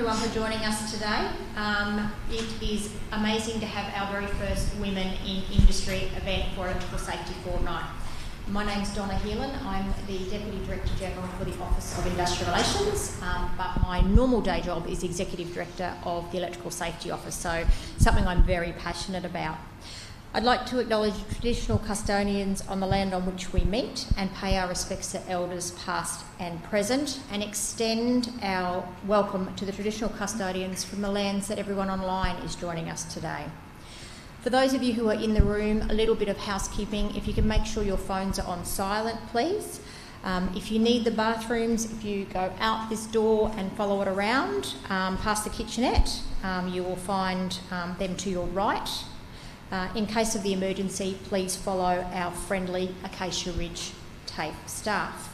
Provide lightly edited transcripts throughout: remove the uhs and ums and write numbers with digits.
everyone for joining us today. It is amazing to have our very first Women in Industry event for Electrical Safety Fortnight. My name's Donna Heelan. I'm the Deputy Director General for the Office of Industrial Relations, but my normal day job is Executive Director of the Electrical Safety Office, so something I'm very passionate about. I'd like to acknowledge traditional custodians on the land on which we meet and pay our respects to elders past and present, and extend our welcome to the traditional custodians from the lands that everyone online is joining us today. For those of you who are in the room, a little bit of housekeeping. If you can make sure your phones are on silent, please. If you need the bathrooms, if you go out this door and follow it around past the kitchenette, you will find them to your right. In case of the emergency, please follow our friendly Acacia Ridge TAFE staff.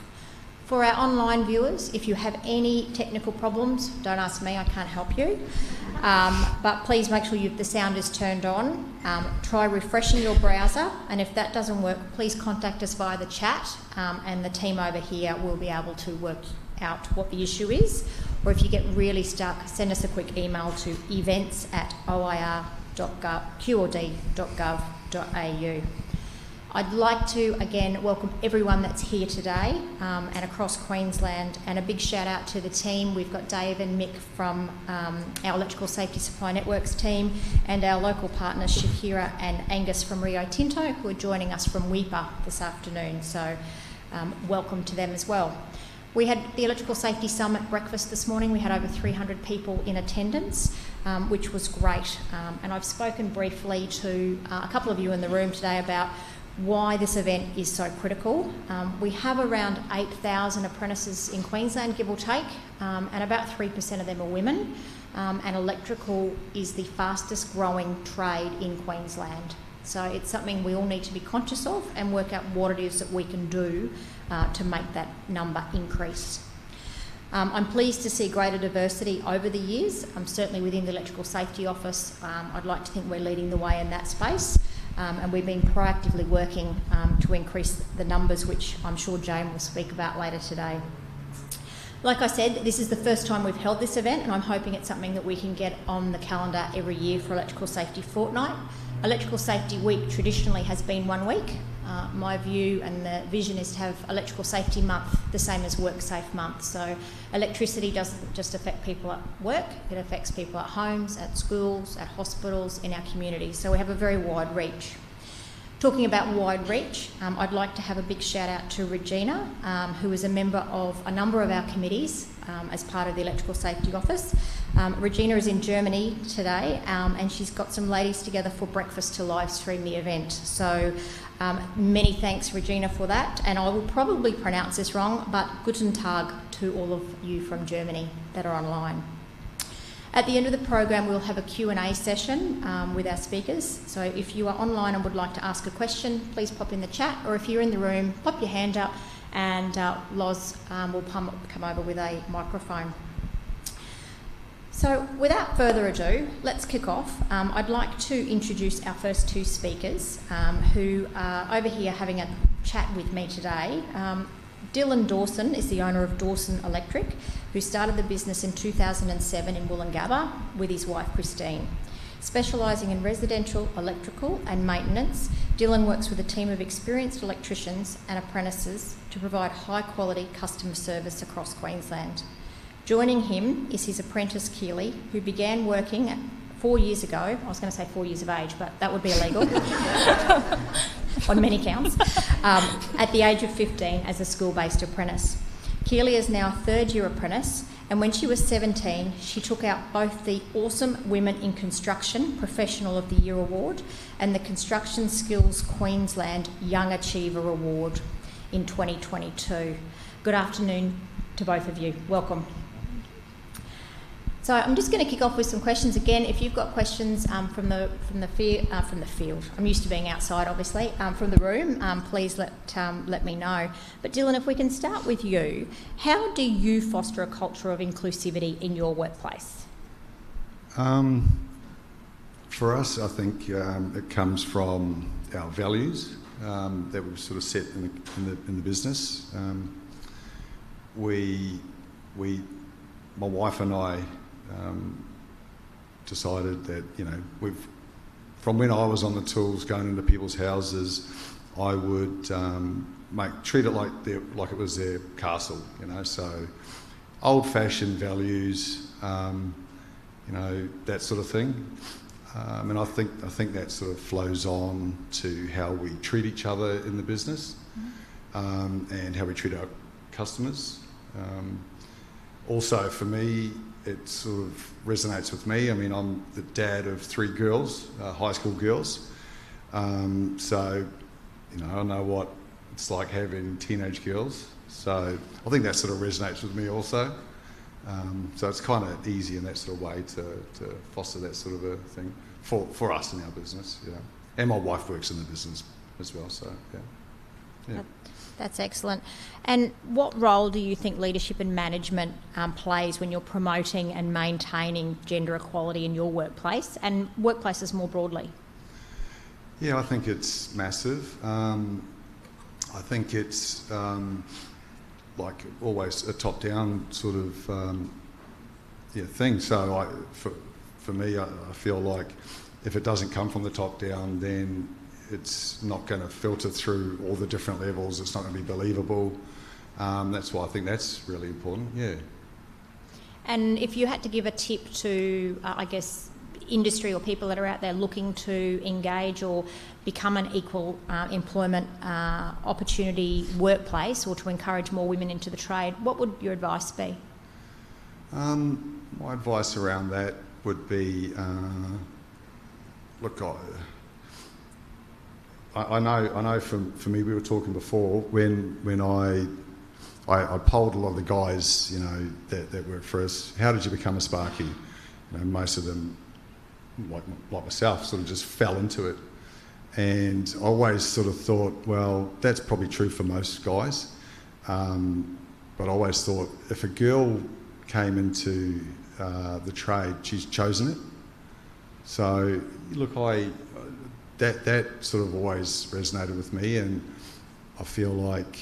For our online viewers, if you have any technical problems, don't ask me, I can't help you. But please make sure the sound is turned on. Try refreshing your browser, and if that doesn't work, please contact us via the chat, and the team over here will be able to work out what the issue is. Or if you get really stuck, send us a quick email to events@oir.qrd.gov.au. I'd like to again welcome everyone that's here today and across Queensland, and a big shout out to the team. We've got Dave and Mick from our Electrical Safety Supply Networks team, and our local partners Shakira and Angus from Rio Tinto, who are joining us from Weipa this afternoon, so welcome to them as well. We had the Electrical Safety Summit breakfast this morning. We had over 300 people in attendance, which was great. And I've spoken briefly to a couple of you in the room today about why this event is so critical. We have around 8,000 apprentices in Queensland, give or take, and about 3% of them are women. And electrical is the fastest growing trade in Queensland. So it's something we all need to be conscious of and work out what it is that we can do to make that number increase. I'm pleased to see greater diversity over the years. Certainly within the Electrical Safety Office, I'd like to think we're leading the way in that space, and we've been proactively working to increase the numbers, which I'm sure Jane will speak about later today. Like I said, this is the first time we've held this event, and I'm hoping it's something that we can get on the calendar every year for Electrical Safety Fortnight. Electrical Safety Week traditionally has been 1 week. My view and the vision is to have Electrical Safety Month the same as Work Safe Month. So electricity doesn't just affect people at work, it affects people at homes, at schools, at hospitals, in our communities. So we have a very wide reach. Talking about wide reach, I'd like to have a big shout out to Regina, who is a member of a number of our committees as part of the Electrical Safety Office. Regina is in Germany today, and she's got some ladies together for breakfast to live stream the event. So many thanks, Regina, for that. And I will probably pronounce this wrong, but Guten Tag to all of you from Germany that are online. At the end of the program, we'll have a Q&A session with our speakers. So if you are online and would like to ask a question, please pop in the chat, or if you're in the room, pop your hand up, and Loz will come over with a microphone. So without further ado, let's kick off. I'd like to introduce our first two speakers who are over here having a chat with me today. Dylan Dawson is the owner of Dawson Electric, who started the business in 2007 in Woolloongabba with his wife Christine. Specialising in residential electrical and maintenance, Dylan works with a team of experienced electricians and apprentices to provide high-quality customer service across Queensland. Joining him is his apprentice Keely, who began working 4 years ago. I was going to say 4 years of age, but that would be illegal on many counts, at the age of 15 as a school-based apprentice. Keely is now a third-year apprentice, and when she was 17, she took out both the Awesome Women in Construction Professional of the Year Award and the Construction Skills Queensland Young Achiever Award in 2022. Good afternoon to both of you. Welcome. So I'm just going to kick off with some questions. Again, if you've got questions from the field, I'm used to being outside, obviously, from the room, please let me know. But Dylan, if we can start with you, how do you foster a culture of inclusivity in your workplace? For us, I think it comes from our values that we've sort of set in the business. My wife and I decided that, from when I was on the tools going into people's houses, I would treat it like it was their castle, so old-fashioned values, that sort of thing. And I think that sort of flows on to how we treat each other in the business, and how we treat our customers. Also, for me, it sort of resonates with me. I mean, I'm the dad of 3 girls, high school girls. So, I know what it's like having teenage girls. So I think that sort of resonates with me also. So it's kind of easy in that sort of way to foster that sort of a thing for us in our business. And my wife works in the business as well, so yeah. That's excellent. And what role do you think leadership and management plays when you're promoting and maintaining gender equality in your workplace and workplaces more broadly? Yeah, I think it's massive. I think it's like always a top-down sort of thing. So for me, I feel like if it doesn't come from the top down, then it's not going to filter through all the different levels. It's not going to be believable. That's why I think that's really important. Yeah. And if you had to give a tip to, industry or people that are out there looking to engage or become an equal employment opportunity workplace, or to encourage more women into the trade, what would your advice be? My advice around that would be, look, I know for me, we were talking before, when I polled a lot of the guys, that work for us, how did you become a Sparky? Most of them, like myself, sort of just fell into it. And I always sort of thought, well, that's probably true for most guys. But I always thought, if a girl came into the trade, she's chosen it. So, look, that sort of always resonated with me, and I feel like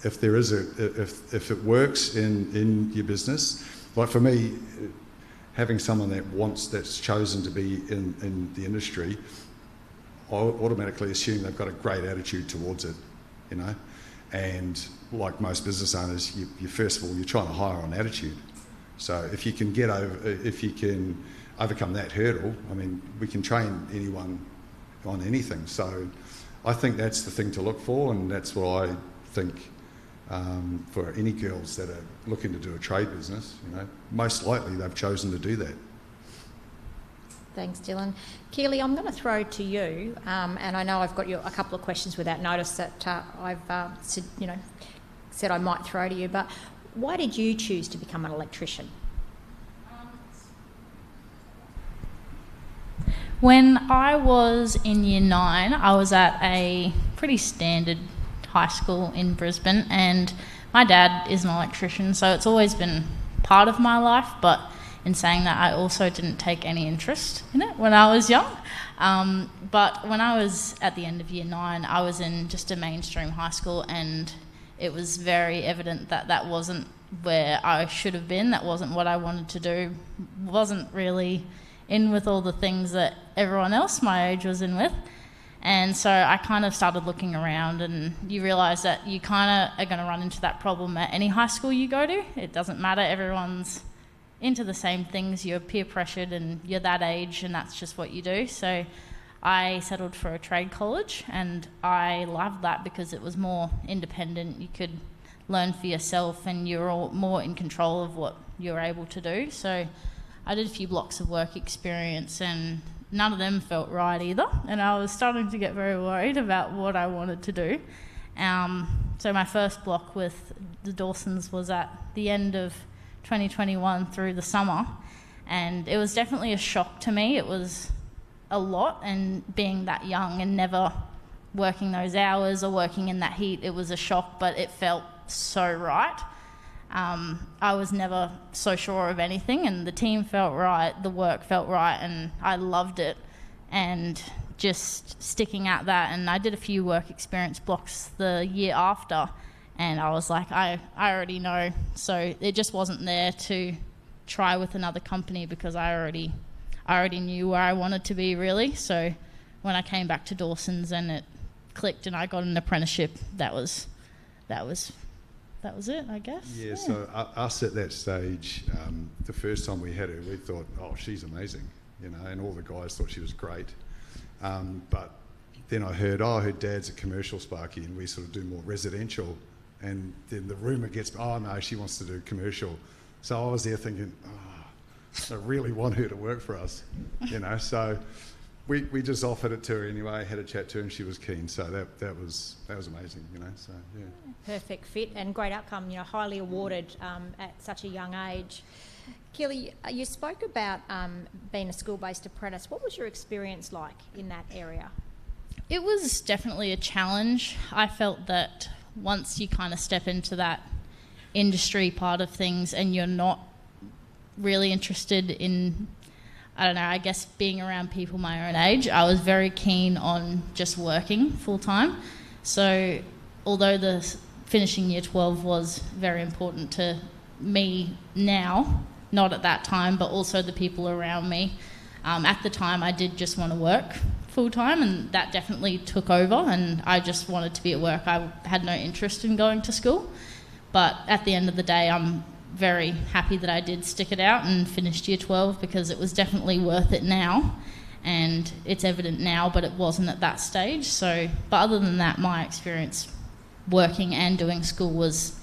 if there is if it works in your business, like for me, having someone that's chosen to be in the industry, I automatically assume they've got a great attitude towards it, And like most business owners, you first of all, you're trying to hire on attitude. So if you can overcome that hurdle, I mean, we can train anyone on anything. So I think that's the thing to look for, and that's what I think for any girls that are looking to do a trade business. Most likely they've chosen to do that. Thanks, Dylan. Keely, I'm going to throw to you, and I know I've got a couple of questions without notice that I've said I might throw to you, but why did you choose to become an electrician? When I was in year 9, I was at a pretty standard high school in Brisbane, and my dad is an electrician, so it's always been part of my life, but in saying that, I also didn't take any interest in it when I was young. But when I was at the end of year 9, I was in just a mainstream high school, and it was very evident that that wasn't where I should have been. That wasn't what I wanted to do. Wasn't really in with all the things that everyone else my age was in with. And so I kind of started looking around, and you realise that you kind of are going to run into that problem at any high school you go to. It doesn't matter, everyone's into the same things, you're peer pressured and you're that age and that's just what you do. So I settled for a trade college, and I loved that because it was more independent. You could learn for yourself and you're all more in control of what you're able to do. So I did a few blocks of work experience, and none of them felt right either, and I was starting to get very worried about what I wanted to do. So my first block with the Dawsons was at the end of 2021 through the summer, and it was definitely a shock to me. It was a lot, and being that young and never working those hours or working in that heat, it was a shock, but it felt so right. I was never so sure of anything, and the team felt right, the work felt right, and I loved it. And just sticking at that, and I did a few work experience blocks the year after, and I was like, I already know. So it just wasn't there to try with another company because I already knew where I wanted to be, really. So when I came back to Dawson's and it clicked and I got an apprenticeship, that was it, I guess. Yeah, so us at that stage, the first time we had her, we thought, oh, she's amazing, you know, and all the guys thought she was great. But then I heard, oh, her dad's a commercial Sparky, and we sort of do more residential. And then the rumour gets, oh, no, she wants to do commercial. So I was there thinking, oh, I really want her to work for us, you know. So we just offered it to her anyway, had a chat to her, and she was keen. So that was amazing, you know. So yeah, Perfect fit and great outcome. You know, highly awarded at such a young age. Keely, you spoke about being a school-based apprentice. What was your experience like in that area? It was definitely a challenge. I felt that once you kind of step into that industry part of things and you're not really interested in, I don't know, I guess being around people my own age, I was very keen on just working full-time. So although the finishing year 12 was very important to me now, not at that time, but also the people around me, at the time I did just want to work full-time, and that definitely took over, and I just wanted to be at work. I had no interest in going to school, but at the end of the day I'm very happy that I did stick it out and finished year 12 because it was definitely worth it now, and it's evident now, but it wasn't at that stage. So, but other than that, my experience working and doing school was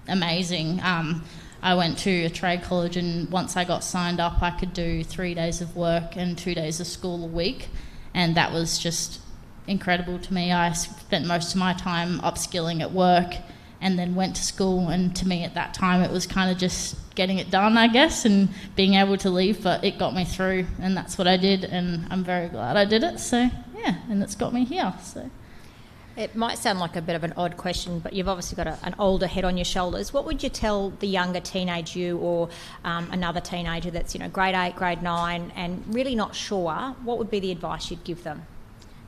amazing. I went to a trade college, and once I got signed up I could do 3 days of work and 2 days of school a week, and that was just incredible to me. I spent most of my time upskilling at work and then went to school, and to me at that time it was kind of just getting it done, I guess, and being able to leave, but it got me through, and that's what I did, and I'm very glad I did it. So yeah, and it's got me here. So it might sound like a bit of an odd question, but you've obviously got an older head on your shoulders. What would you tell the younger teenage you, or another teenager that's, you know, grade 8, grade 9 and really not sure? What would be the advice you'd give them?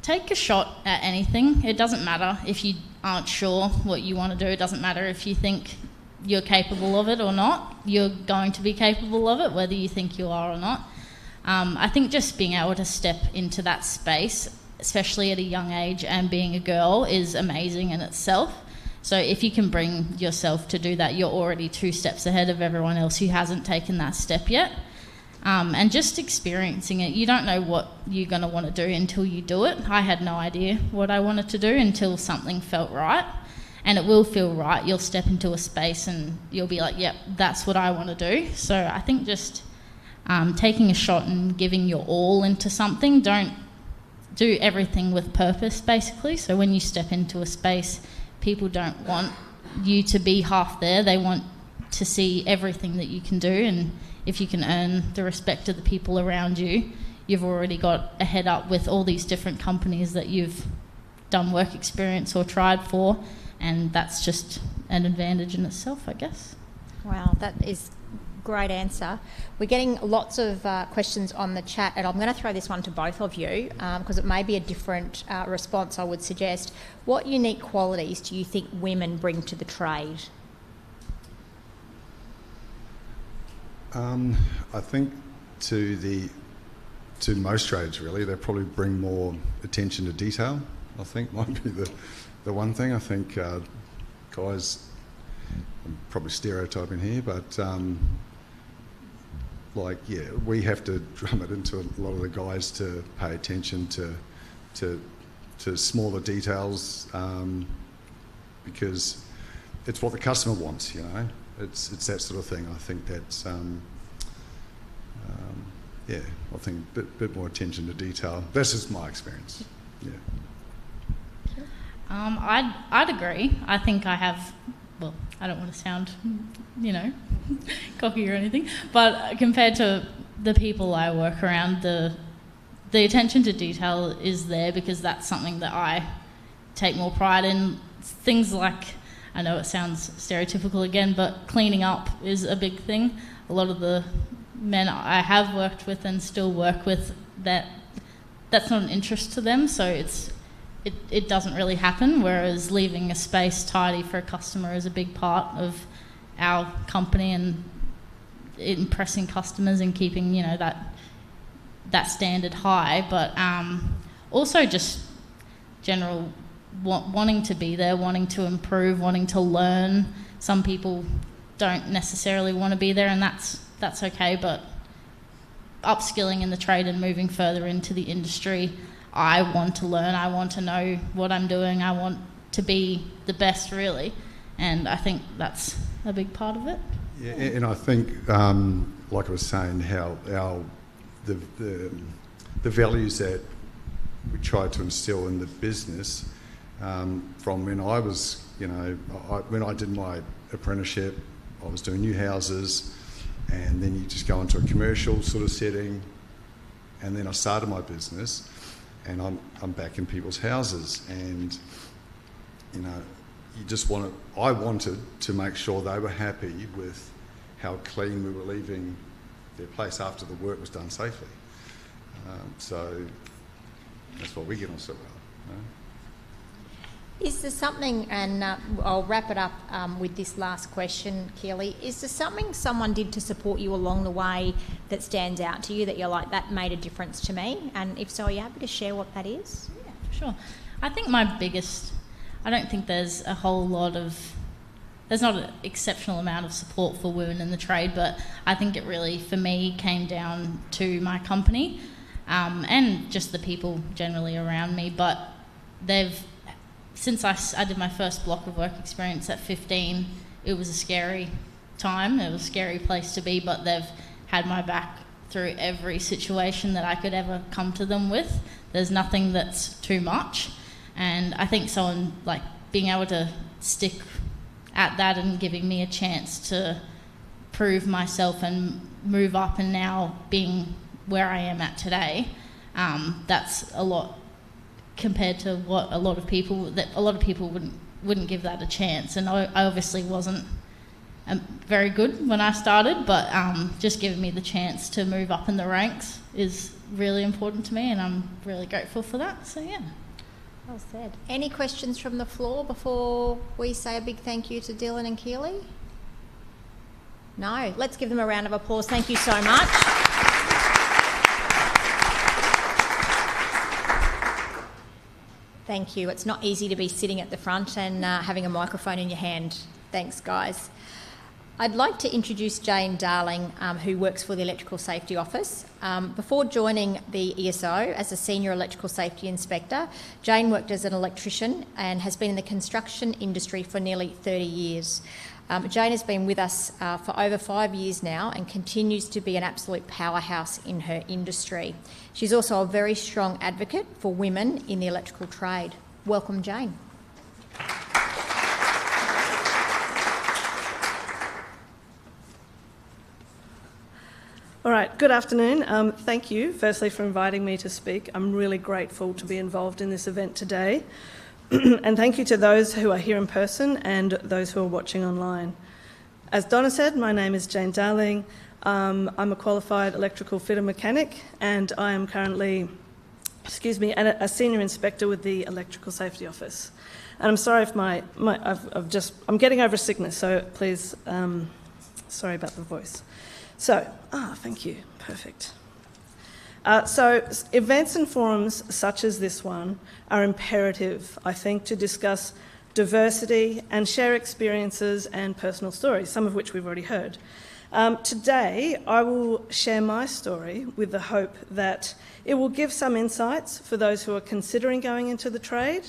Take a shot at anything. It doesn't matter if you aren't sure what you want to do. It doesn't matter if you think you're capable of it or not. You're going to be capable of it, whether you think you are or not. I think just being able to step into that space, especially at a young age, and being a girl, is amazing in itself. So if you can bring yourself to do that, you're already 2 steps ahead of everyone else who hasn't taken that step yet. And just experiencing it. You don't know what you're going to want to do until you do it. I had no idea what I wanted to do until something felt right, and it will feel right. You'll step into a space and you'll be like, yep, that's what I want to do. So I think just taking a shot and giving your all into something. Don't do everything with purpose, basically. So when you step into a space, people don't want you to be half there. They want to see everything that you can do, and if you can earn the respect of the people around you, you've already got a head up with all these different companies that you've done work experience or tried for, and that's just an advantage in itself, I guess. Wow, that is great answer. We're getting lots of questions on the chat, and I'm going to throw this one to both of you because it may be a different response, I would suggest. What unique qualities do you think women bring to the trade? I think to most trades, really, they probably bring more attention to detail. I think might be the one thing. I think guys, I'm probably stereotyping here, but we have to drum it into a lot of the guys to pay attention to smaller details because it's what the customer wants, you know. It's that sort of thing. I think that's I think a bit more attention to detail. That's just my experience. Yeah. I'd agree. I think I have. Well, I don't want to sound, you know, cocky or anything, but compared to the people I work around, the attention to detail is there because that's something that I take more pride in. Things like, I know it sounds stereotypical again, but cleaning up is a big thing. A lot of the men I have worked with and still work with, that's not an interest to them, so it doesn't really happen, whereas leaving a space tidy for a customer is a big part of our company and impressing customers and keeping, you know, that standard high, but also just general wanting to be there, wanting to improve, wanting to learn. Some people don't necessarily want to be there, and that's okay, but upskilling in the trade and moving further into the industry, I want to learn, I want to know what I'm doing, I want to be the best, really, and I think that's a big part of it. Yeah, and I think, like I was saying, how the values that we try to instill in the business from when I was, you know, when I did my apprenticeship, I was doing new houses, and then you just go into a commercial sort of setting, and then I started my business, and I'm back in people's houses, and you know, I wanted to make sure they were happy with how clean we were leaving their place after the work was done safely. So that's what we get on so well. You know? Is there something, and I'll wrap it up with this last question, Keely, is there something someone did to support you along the way that stands out to you that you're like, that made a difference to me? And if so, are you happy to share what that is? Yeah, for sure. I think I don't think there's not an exceptional amount of support for women in the trade, but I think it really, for me, came down to my company and just the people generally around me. But since I did my first block of work experience at 15, it was a scary time, it was a scary place to be, but they've had my back through every situation that I could ever come to them with. There's nothing that's too much, and I think someone like being able to stick at that and giving me a chance to prove myself and move up, and now being where I am at today, that's a lot compared to what a lot of people wouldn't give that a chance. And I obviously wasn't very good when I started, but just giving me the chance to move up in the ranks is really important to me, and I'm really grateful for that. So yeah. Well said. Any questions from the floor before we say a big thank you to Dylan and Keely? No? Let's give them a round of applause. Thank you so much. Thank you. It's not easy to be sitting at the front and having a microphone in your hand. Thanks, guys. I'd like to introduce Jane Darling, who works for the Electrical Safety Office. Before joining the ESO as a Senior Electrical Safety Inspector, Jane worked as an electrician and has been in the construction industry for nearly 30 years. Jane has been with us for over 5 years now and continues to be an absolute powerhouse in her industry. She's also a very strong advocate for women in the electrical trade. Welcome, Jane. All right, good afternoon. Thank you, firstly, for inviting me to speak. I'm really grateful to be involved in this event today. And thank you to those who are here in person and those who are watching online. As Donna said, my name is Jane Darling. I'm a qualified electrical fitter mechanic, and I am currently, a senior inspector with the Electrical Safety Office. And I'm sorry if I'm getting over sickness, so please, sorry about the voice. So, thank you, perfect. So events and forums such as this one are imperative, I think, to discuss diversity and share experiences and personal stories, some of which we've already heard. Today, I will share my story with the hope that it will give some insights for those who are considering going into the trade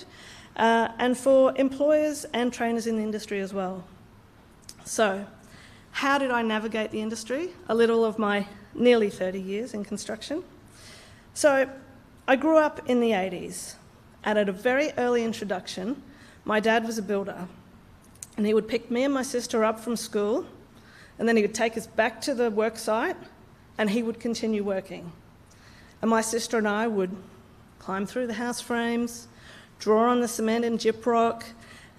and for employers and trainers in the industry as well. So, how did I navigate the industry? A little of my nearly 30 years in construction. So I grew up in the 80s, and at a very early introduction, my dad was a builder, and he would pick me and my sister up from school, and then he would take us back to the work site, and he would continue working. And my sister and I would climb through the house frames, draw on the cement and gyprock,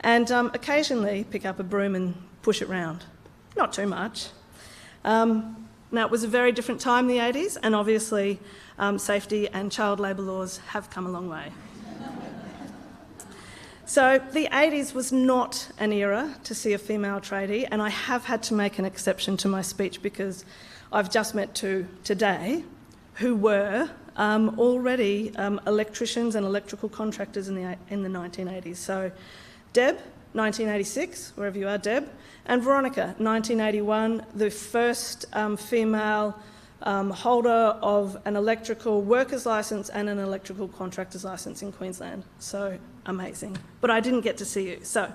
and occasionally pick up a broom and push it round. Not too much. Now, it was a very different time in the 80s, and obviously safety and child labour laws have come a long way. So the 80s was not an era to see a female tradie, and I have had to make an exception to my speech because I've just met two today who were already electricians and electrical contractors in the 1980s. So Deb, 1986, wherever you are, Deb, and Veronica, 1981, the first female holder of an electrical worker's licence and an electrical contractor's licence in Queensland. So amazing. But I didn't get to see you. So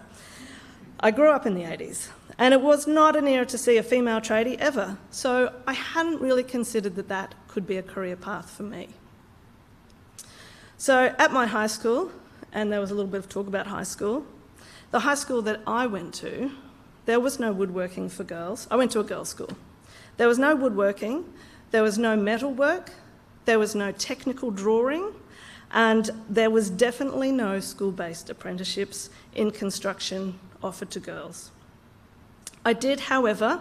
I grew up in the 80s, and it was not an era to see a female tradie ever. So I hadn't really considered that that could be a career path for me. So at my high school, and there was a little bit of talk about high school, the high school that I went to, there was no woodworking for girls. I went to a girls' school. There was no woodworking, there was no metalwork, there was no technical drawing, and there was definitely no school-based apprenticeships in construction offered to girls. I did, however,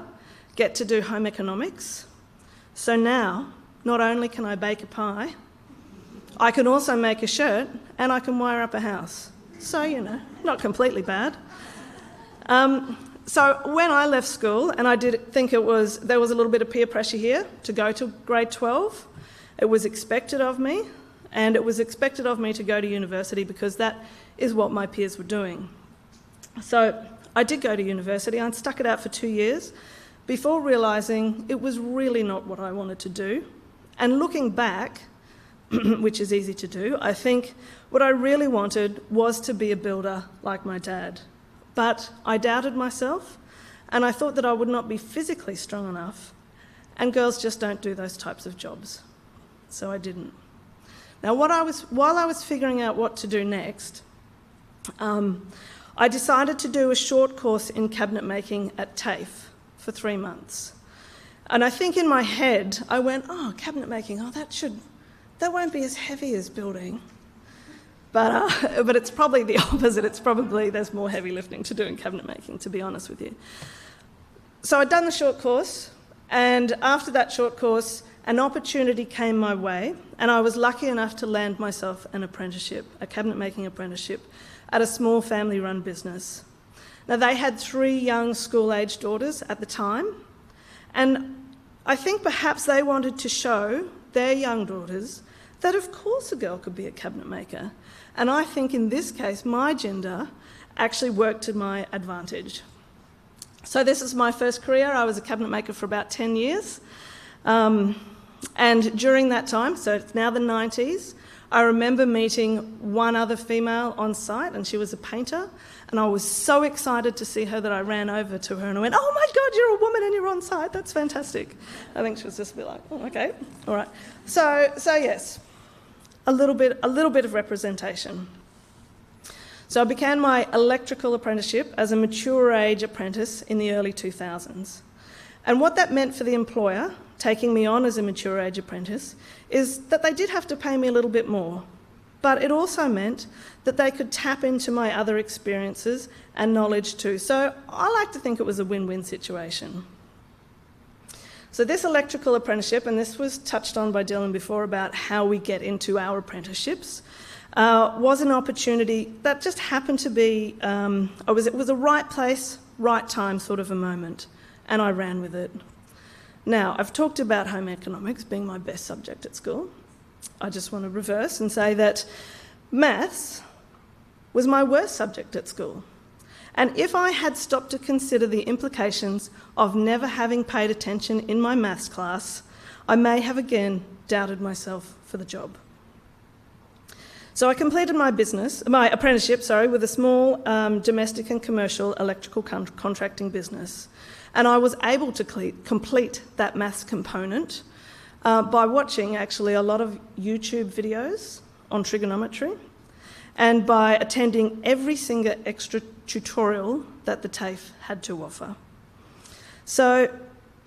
get to do home economics. So now, not only can I bake a pie, I can also make a shirt and I can wire up a house. So, you know, not completely bad. So when I left school, and I did think there was a little bit of peer pressure here to go to grade 12, it was expected of me, and it was expected of me to go to university because that is what my peers were doing. So I did go to university. I stuck it out for 2 years before realising it was really not what I wanted to do. And looking back, which is easy to do, I think what I really wanted was to be a builder like my dad. But I doubted myself, and I thought that I would not be physically strong enough, and girls just don't do those types of jobs. So I didn't. Now, while I was figuring out what to do next, I decided to do a short course in cabinet making at TAFE for 3 months. And I think in my head, I went, oh, cabinet making, that won't be as heavy as building. But it's probably the opposite. It's probably there's more heavy lifting to do in cabinet making, to be honest with you. So I'd done the short course, and after that short course, an opportunity came my way, and I was lucky enough to land myself an apprenticeship, a cabinet making apprenticeship, at a small family-run business. Now, they had 3 young school-aged daughters at the time, and I think perhaps they wanted to show their young daughters that of course a girl could be a cabinet maker. And I think in this case, my gender actually worked to my advantage. So this is my first career. I was a cabinet maker for about 10 years. And during that time, so it's now the 90s, I remember meeting one other female on site, and she was a painter. And I was so excited to see her that I ran over to her and I went, oh my God, you're a woman and you're on site. That's fantastic. I think she was just a bit like, oh, okay, all right. So yes. A little bit of representation. So I began my electrical apprenticeship as a mature age apprentice in the early 2000s. And what that meant for the employer, taking me on as a mature age apprentice, is that they did have to pay me a little bit more. But it also meant that they could tap into my other experiences and knowledge too. So I like to think it was a win-win situation. So this electrical apprenticeship, and this was touched on by Dylan before about how we get into our apprenticeships, was an opportunity that just happened to be, it was a right place, right time sort of a moment, and I ran with it. Now, I've talked about home economics being my best subject at school. I just want to reverse and say that maths was my worst subject at school. And if I had stopped to consider the implications of never having paid attention in my maths class, I may have again doubted myself for the job. So I completed my apprenticeship, with a small domestic and commercial electrical contracting business. And I was able to complete that maths component by watching actually a lot of YouTube videos on trigonometry and by attending every single extra tutorial that the TAFE had to offer. So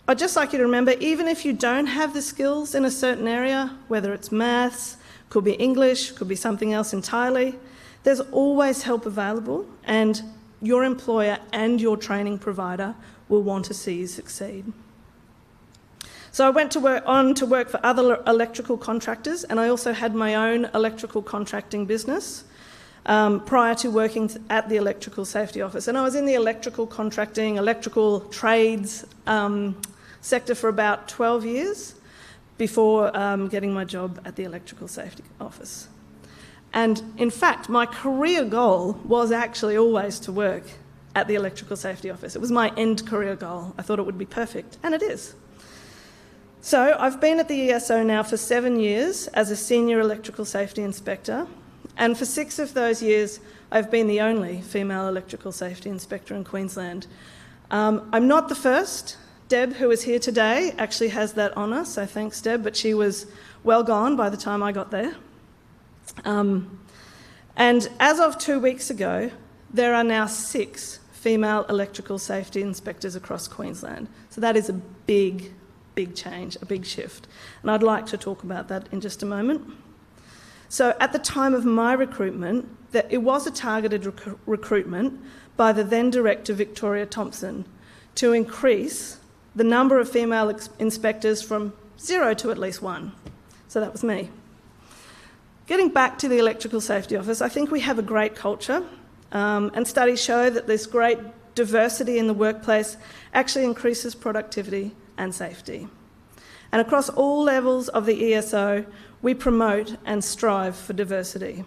I'd just like you to remember, even if you don't have the skills in a certain area, whether it's maths, could be English, could be something else entirely, there's always help available, and your employer and your training provider will want to see you succeed. So I went on to work for other electrical contractors, and I also had my own electrical contracting business. prior to working at the Electrical Safety Office. And I was in the electrical contracting, electrical trades sector for about 12 years before getting my job at the Electrical Safety Office. And in fact, my career goal was actually always to work at the Electrical Safety Office. It was my end career goal. I thought it would be perfect, and it is. So I've been at the ESO now for 7 years as a senior electrical safety inspector, and for 6 of those years I've been the only female electrical safety inspector in Queensland. I'm not the first. Deb, who is here today, actually has that honour, so thanks Deb, but she was well gone by the time I got there. And as of 2 weeks ago, there are now 6 female electrical safety inspectors across Queensland. So that is a big change, a big shift. And I'd like to talk about that in just a moment. So at the time of my recruitment, it was a targeted recruitment by the then Director Victoria Thompson to increase the number of female inspectors from 0 to at least 1. So that was me. Getting back to the Electrical Safety Office, I think we have a great culture, and studies show that this great diversity in the workplace actually increases productivity and safety. And across all levels of the ESO, we promote and strive for diversity.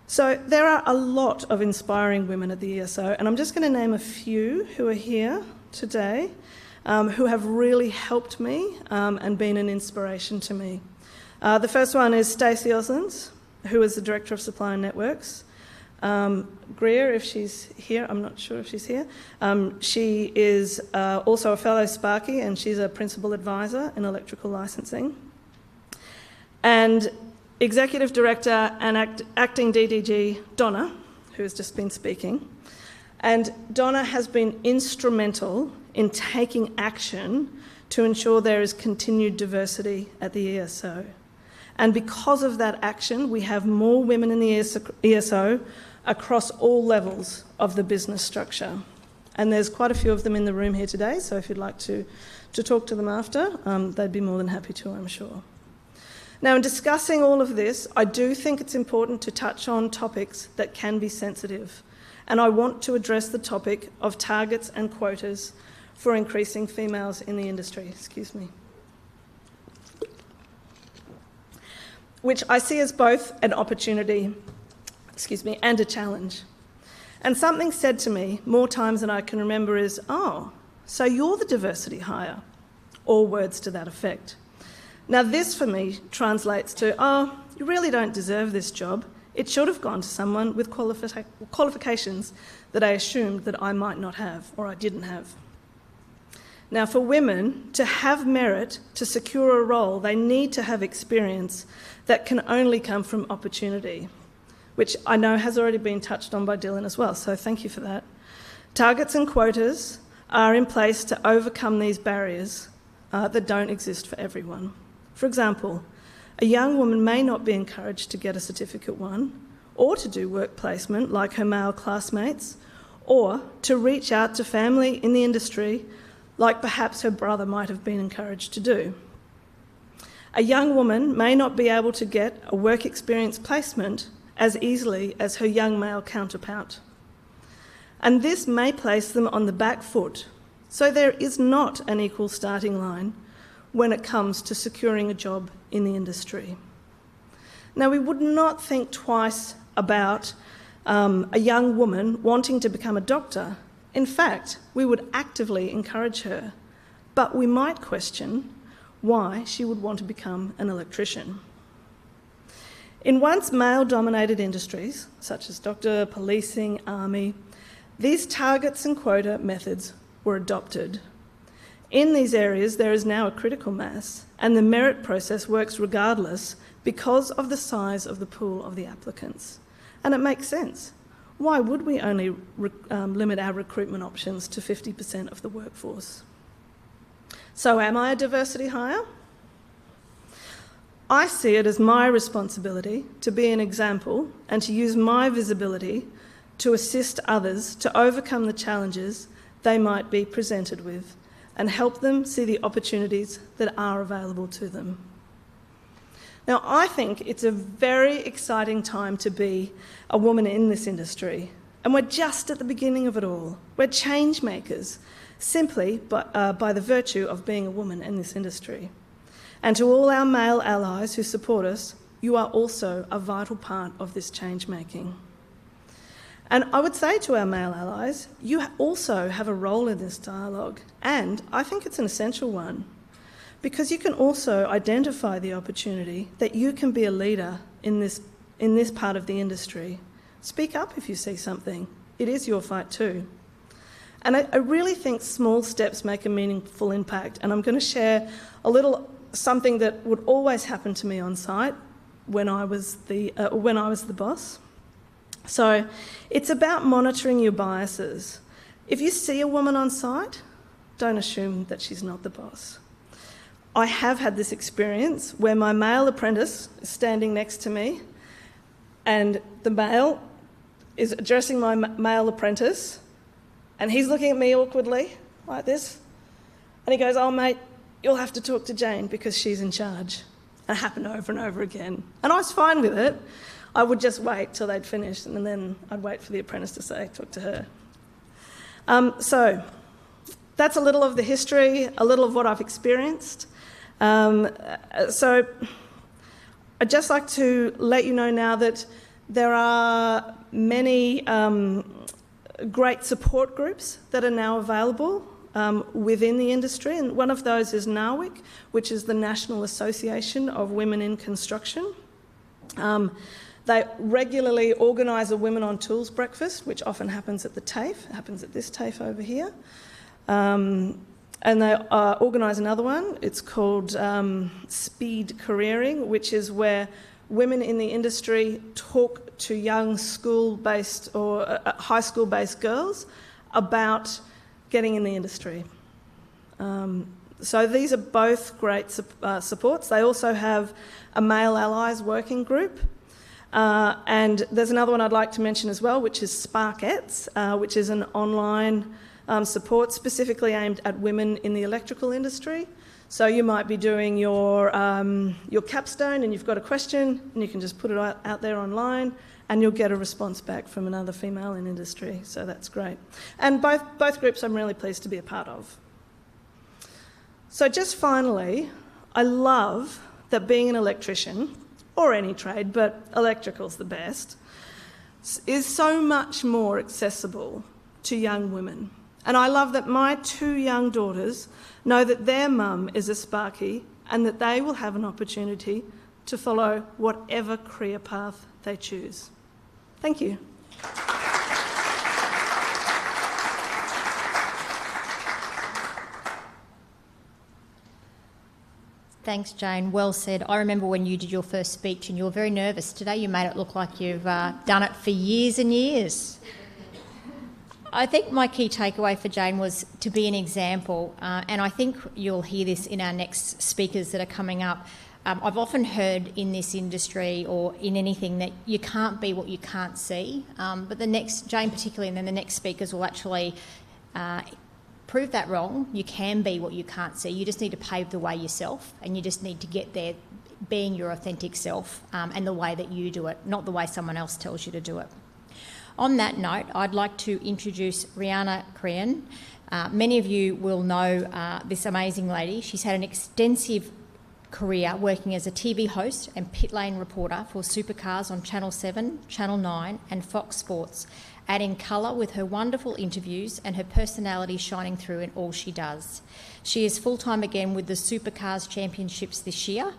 So there are a lot of inspiring women at the ESO, and I'm just going to name a few who are here today, who have really helped me and been an inspiration to me. The first one is Stacey Oslands, who is the Director of Supply and Networks. Greer, if she's here, I'm not sure if she's here. She is also a fellow Sparky, and she's a Principal Advisor in Electrical Licensing. And Executive Director and Acting DDG, Donna, who has just been speaking. And Donna has been instrumental in taking action to ensure there is continued diversity at the ESO. And because of that action, we have more women in the ESO across all levels of the business structure. And there's quite a few of them in the room here today, so if you'd like to talk to them after, they'd be more than happy to, I'm sure. Now, in discussing all of this, I do think it's important to touch on topics that can be sensitive. And I want to address the topic of targets and quotas for increasing females in the industry. Excuse me. Which I see as both an opportunity, and a challenge. And something said to me more times than I can remember is, "Oh, so you're the diversity hire," or words to that effect. Now this for me translates to, "Oh, you really don't deserve this job. It should have gone to someone with qualifications that I assumed that I might not have or I didn't have." Now for women to have merit to secure a role, they need to have experience that can only come from opportunity, which I know has already been touched on by Dylan as well, so thank you for that. Targets and quotas are in place to overcome these barriers that don't exist for everyone. For example, a young woman may not be encouraged to get a Certificate 1 or to do work placement like her male classmates, or to reach out to family in the industry like perhaps her brother might have been encouraged to do. A young woman may not be able to get a work experience placement as easily as her young male counterpart. And this may place them on the back foot, so there is not an equal starting line when it comes to securing a job in the industry. Now, we would not think twice about a young woman wanting to become a doctor. In fact, we would actively encourage her, but we might question why she would want to become an electrician. In once male-dominated industries, such as doctor, policing, army, these targets and quota methods were adopted. In these areas, there is now a critical mass, and the merit process works regardless because of the size of the pool of the applicants. And it makes sense. Why would we only limit our recruitment options to 50% of the workforce? So am I a diversity hire? I see it as my responsibility to be an example and to use my visibility to assist others to overcome the challenges they might be presented with and help them see the opportunities that are available to them. Now, I think it's a very exciting time to be a woman in this industry, and we're just at the beginning of it all. We're change makers, simply by the virtue of being a woman in this industry. And to all our male allies who support us, you are also a vital part of this change making. And I would say to our male allies, you also have a role in this dialogue, and I think it's an essential one, because you can also identify the opportunity that you can be a leader in this part of the industry. Speak up if you see something. It is your fight too. And I really think small steps make a meaningful impact, and I'm going to share something that would always happen to me on site when I was the boss. So it's about monitoring your biases. If you see a woman on site, don't assume that she's not the boss. I have had this experience where my male apprentice is standing next to me and the male is addressing my male apprentice and he's looking at me awkwardly like this and he goes, "Oh mate, you'll have to talk to Jane because she's in charge." And it happened over and over again. And I was fine with it. I would just wait till they'd finished and then I'd wait for the apprentice to say, "Talk to her." So that's a little of the history, a little of what I've experienced. So I'd just like to let you know now that there are many great support groups that are now available within the industry, and one of those is NAWIC, which is the National Association of Women in Construction. They regularly organise a Women on Tools breakfast, which often happens at the TAFE. It happens at this TAFE over here. And they organise another one. It's called Speed Careering, which is where women in the industry talk to young school-based or high school-based girls about getting in the industry. So these are both great supports. They also have a Male Allies working group. And there's another one I'd like to mention as well, which is Sparkettes, which is an online support specifically aimed at women in the electrical industry. So you might be doing your capstone and you've got a question and you can just put it out there online and you'll get a response back from another female in industry. So that's great. And both groups I'm really pleased to be a part of. So just finally, I love that being an electrician, or any trade, but electrical's the best, is so much more accessible to young women. And I love that my 2 young daughters know that their mum is a Sparky and that they will have an opportunity to follow whatever career path they choose. Thank you. Thanks, Jane. Well said. I remember when you did your first speech and you were very nervous. Today you made it look like you've done it for years and years. I think my key takeaway for Jane was to be an example, and I think you'll hear this in our next speakers that are coming up. I've often heard in this industry or in anything that you can't be what you can't see, but Jane particularly, and then the next speakers will actually prove that wrong. You can be what you can't see. You just need to pave the way yourself, and you just need to get there being your authentic self and the way that you do it, not the way someone else tells you to do it. On that note, I'd like to introduce Rihanna Crean. Many of you will know this amazing lady. She's had an extensive career working as a TV host and pit lane reporter for Supercars on Channel 7, Channel 9 and Fox Sports, adding colour with her wonderful interviews and her personality shining through in all she does. She is full-time again with the Supercars Championships this year,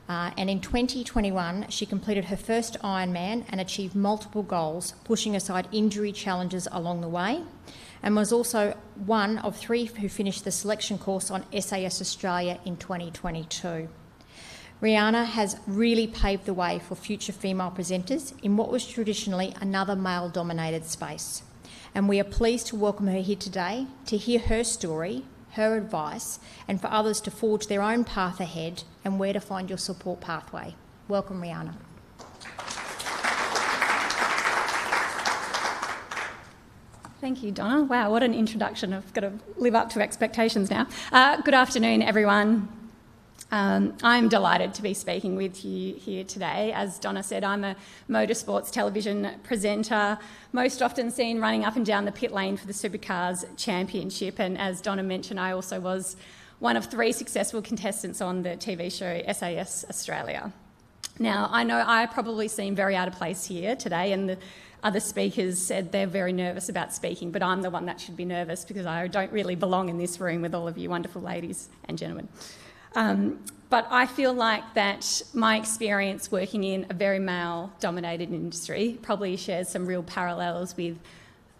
and in 2021 she completed her first Ironman and achieved multiple goals, pushing aside injury challenges along the way, and was also one of 3 who finished the selection course on SAS Australia in 2022. Rihanna has really paved the way for future female presenters in what was traditionally another male-dominated space. And we are pleased to welcome her here today to hear her story, her advice, and for others to forge their own path ahead and where to find your support pathway. Welcome, Rihanna. Thank you, Donna. Wow, what an introduction. I've got to live up to expectations now. Good afternoon, everyone. I'm delighted to be speaking with you here today. As Donna said, I'm a motorsports television presenter, most often seen running up and down the pit lane for the Supercars Championship. And as Donna mentioned, I also was one of 3 successful contestants on the TV show SAS Australia. Now, I know I probably seem very out of place here today, and the other speakers said they're very nervous about speaking, but I'm the one that should be nervous because I don't really belong in this room with all of you wonderful ladies and gentlemen. But I feel like that my experience working in a very male-dominated industry probably shares some real parallels with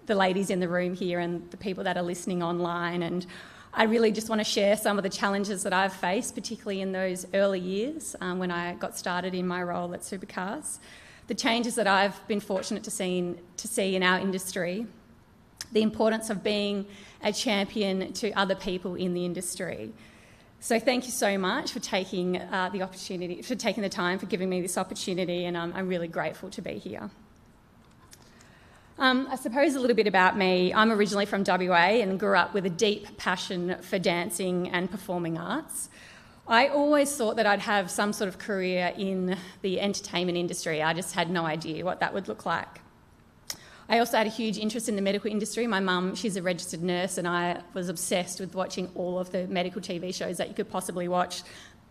the ladies in the room here and the people that are listening online. And I really just want to share some of the challenges that I've faced, particularly in those early years when I got started in my role at Supercars, the changes that I've been fortunate to see in our industry, the importance of being a champion to other people in the industry. So thank you so much for taking the time, for giving me this opportunity, and I'm really grateful to be here. I suppose a little bit about me. I'm originally from WA and grew up with a deep passion for dancing and performing arts. I always thought that I'd have some sort of career in the entertainment industry. I just had no idea what that would look like. I also had a huge interest in the medical industry. My mum, she's a registered nurse, and I was obsessed with watching all of the medical TV shows that you could possibly watch.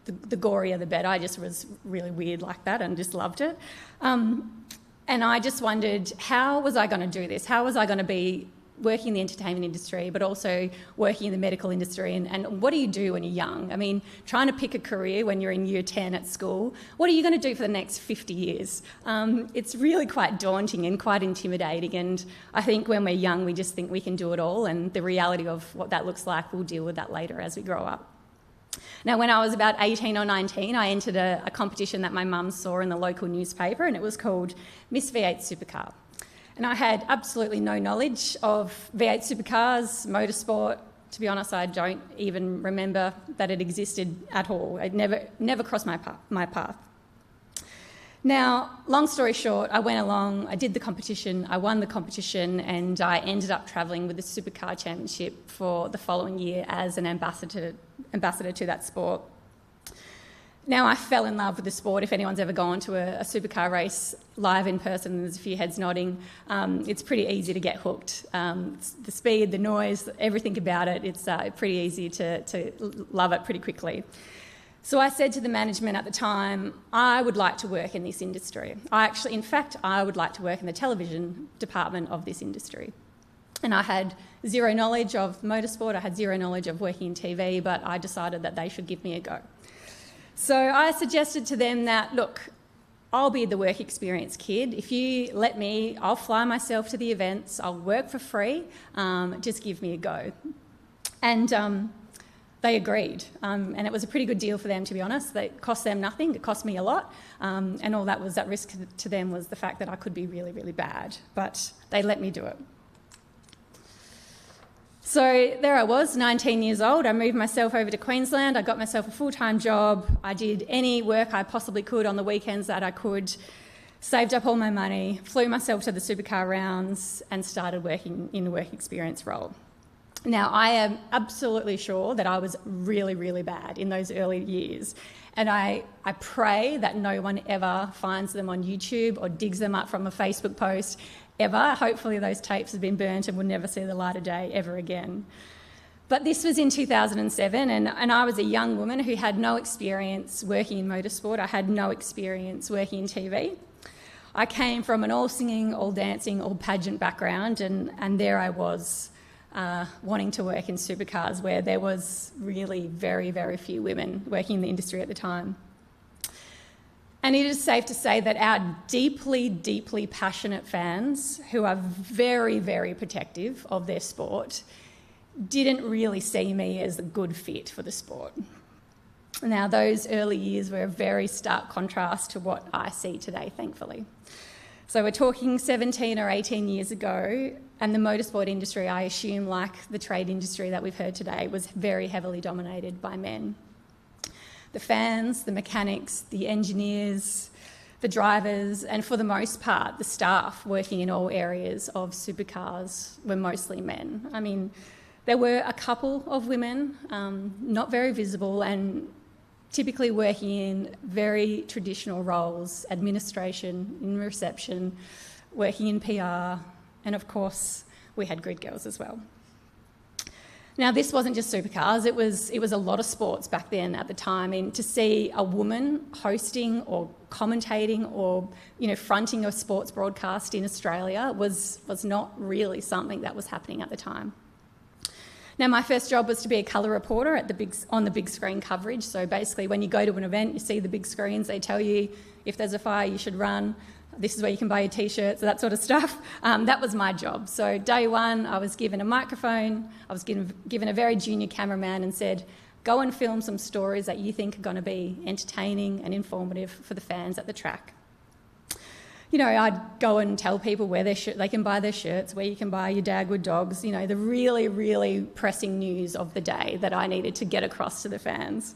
The gorier the better. I just was really weird like that and just loved it. And I just wondered, how was I going to do this? How was I going to be working in the entertainment industry, but also working in the medical industry? And what do you do when you're young? I mean, trying to pick a career when you're in year 10 at school, what are you going to do for the next 50 years? It's really quite daunting and quite intimidating. And I think when we're young, we just think we can do it all. And the reality of what that looks like, we'll deal with that later as we grow up. Now, when I was about 18 or 19, I entered a competition that my mum saw in the local newspaper, and it was called Miss V8 Supercar. And I had absolutely no knowledge of V8 supercars, motorsport. To be honest, I don't even remember that it existed at all. It never crossed my path. Now, long story short, I went along, I did the competition, I won the competition, and I ended up travelling with the Supercar Championship for the following year as an ambassador to that sport. Now, I fell in love with the sport. If anyone's ever gone to a supercar race live in person, there's a few heads nodding. It's pretty easy to get hooked. The speed, the noise, everything about it, it's pretty easy to love it pretty quickly. So I said to the management at the time, I would like to work in this industry. I would like to work in the television department of this industry. And I had zero knowledge of motorsport, I had zero knowledge of working in TV, but I decided that they should give me a go. So I suggested to them that, look, I'll be the work experience kid. If you let me, I'll fly myself to the events, I'll work for free, just give me a go. And they agreed, and it was a pretty good deal for them, to be honest. It cost them nothing, it cost me a lot, and all that was at risk to them was the fact that I could be really, really bad, but they let me do it. So there I was, 19 years old. I moved myself over to Queensland. I got myself a full-time job. I did any work I possibly could on the weekends that I could, saved up all my money, flew myself to the supercar rounds and started working in a work experience role. Now, I am absolutely sure that I was really, really bad in those early years. And I pray that no one ever finds them on YouTube or digs them up from a Facebook post ever. Hopefully those tapes have been burnt and will never see the light of day ever again. But this was in 2007, and I was a young woman who had no experience working in motorsport. I had no experience working in TV. I came from an all-singing, all-dancing, all-pageant background, and there I was, wanting to work in supercars where there was really very, very few women working in the industry at the time. And it is safe to say that our deeply, deeply passionate fans, who are very, very protective of their sport, didn't really see me as a good fit for the sport. Now, those early years were a very stark contrast to what I see today, thankfully. So we're talking 17 or 18 years ago, and the motorsport industry, I assume, like the trade industry that we've heard today, was very heavily dominated by men. The fans, the mechanics, the engineers, the drivers, and for the most part, the staff working in all areas of supercars were mostly men. I mean, there were a couple of women, not very visible, and typically working in very traditional roles, administration, in reception, working in PR, and of course, we had grid girls as well. Now, this wasn't just supercars, it was a lot of sports back then at the time, and to see a woman hosting or commentating or, fronting a sports broadcast in Australia was not really something that was happening at the time. Now, my first job was to be a colour reporter on the big screen coverage. So basically, when you go to an event, you see the big screens, they tell you if there's a fire, you should run. This is where you can buy your T-shirts, that sort of stuff. That was my job. So day one, I was given a microphone. I was given a very junior cameraman and said, go and film some stories that you think are going to be entertaining and informative for the fans at the track. I'd go and tell people where they can buy their shirts, where you can buy your Dagwood dogs, the really, really pressing news of the day that I needed to get across to the fans.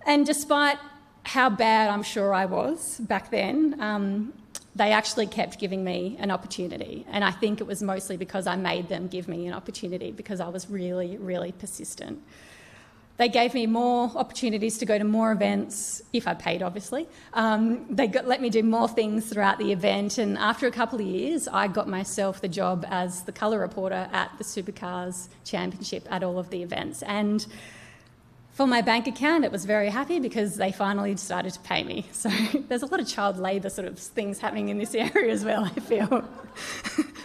And despite how bad I'm sure I was back then, they actually kept giving me an opportunity. And I think it was mostly because I made them give me an opportunity because I was really, really persistent. They gave me more opportunities to go to more events, if I paid, obviously. They let me do more things throughout the event, and after a couple of years, I got myself the job as the colour reporter at the Supercars Championship at all of the events. And for my bank account, it was very happy because they finally started to pay me. So there's a lot of child labour sort of things happening in this area as well, I feel.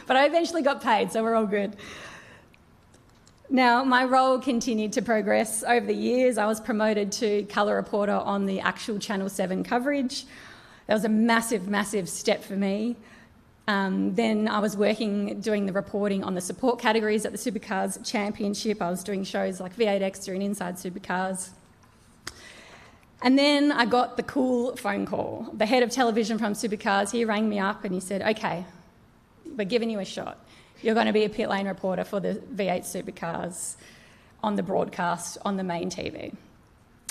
But I eventually got paid, so we're all good. Now, my role continued to progress over the years. I was promoted to colour reporter on the actual Channel 7 coverage. That was a massive, massive step for me. Then I was doing the reporting on the support categories at the Supercars Championship. I was doing shows like V8 Extra and Inside Supercars. And then I got the cool phone call. The head of television from Supercars, he rang me up and he said, okay, we're giving you a shot. You're going to be a pit lane reporter for the V8 Supercars on the broadcast on the main TV.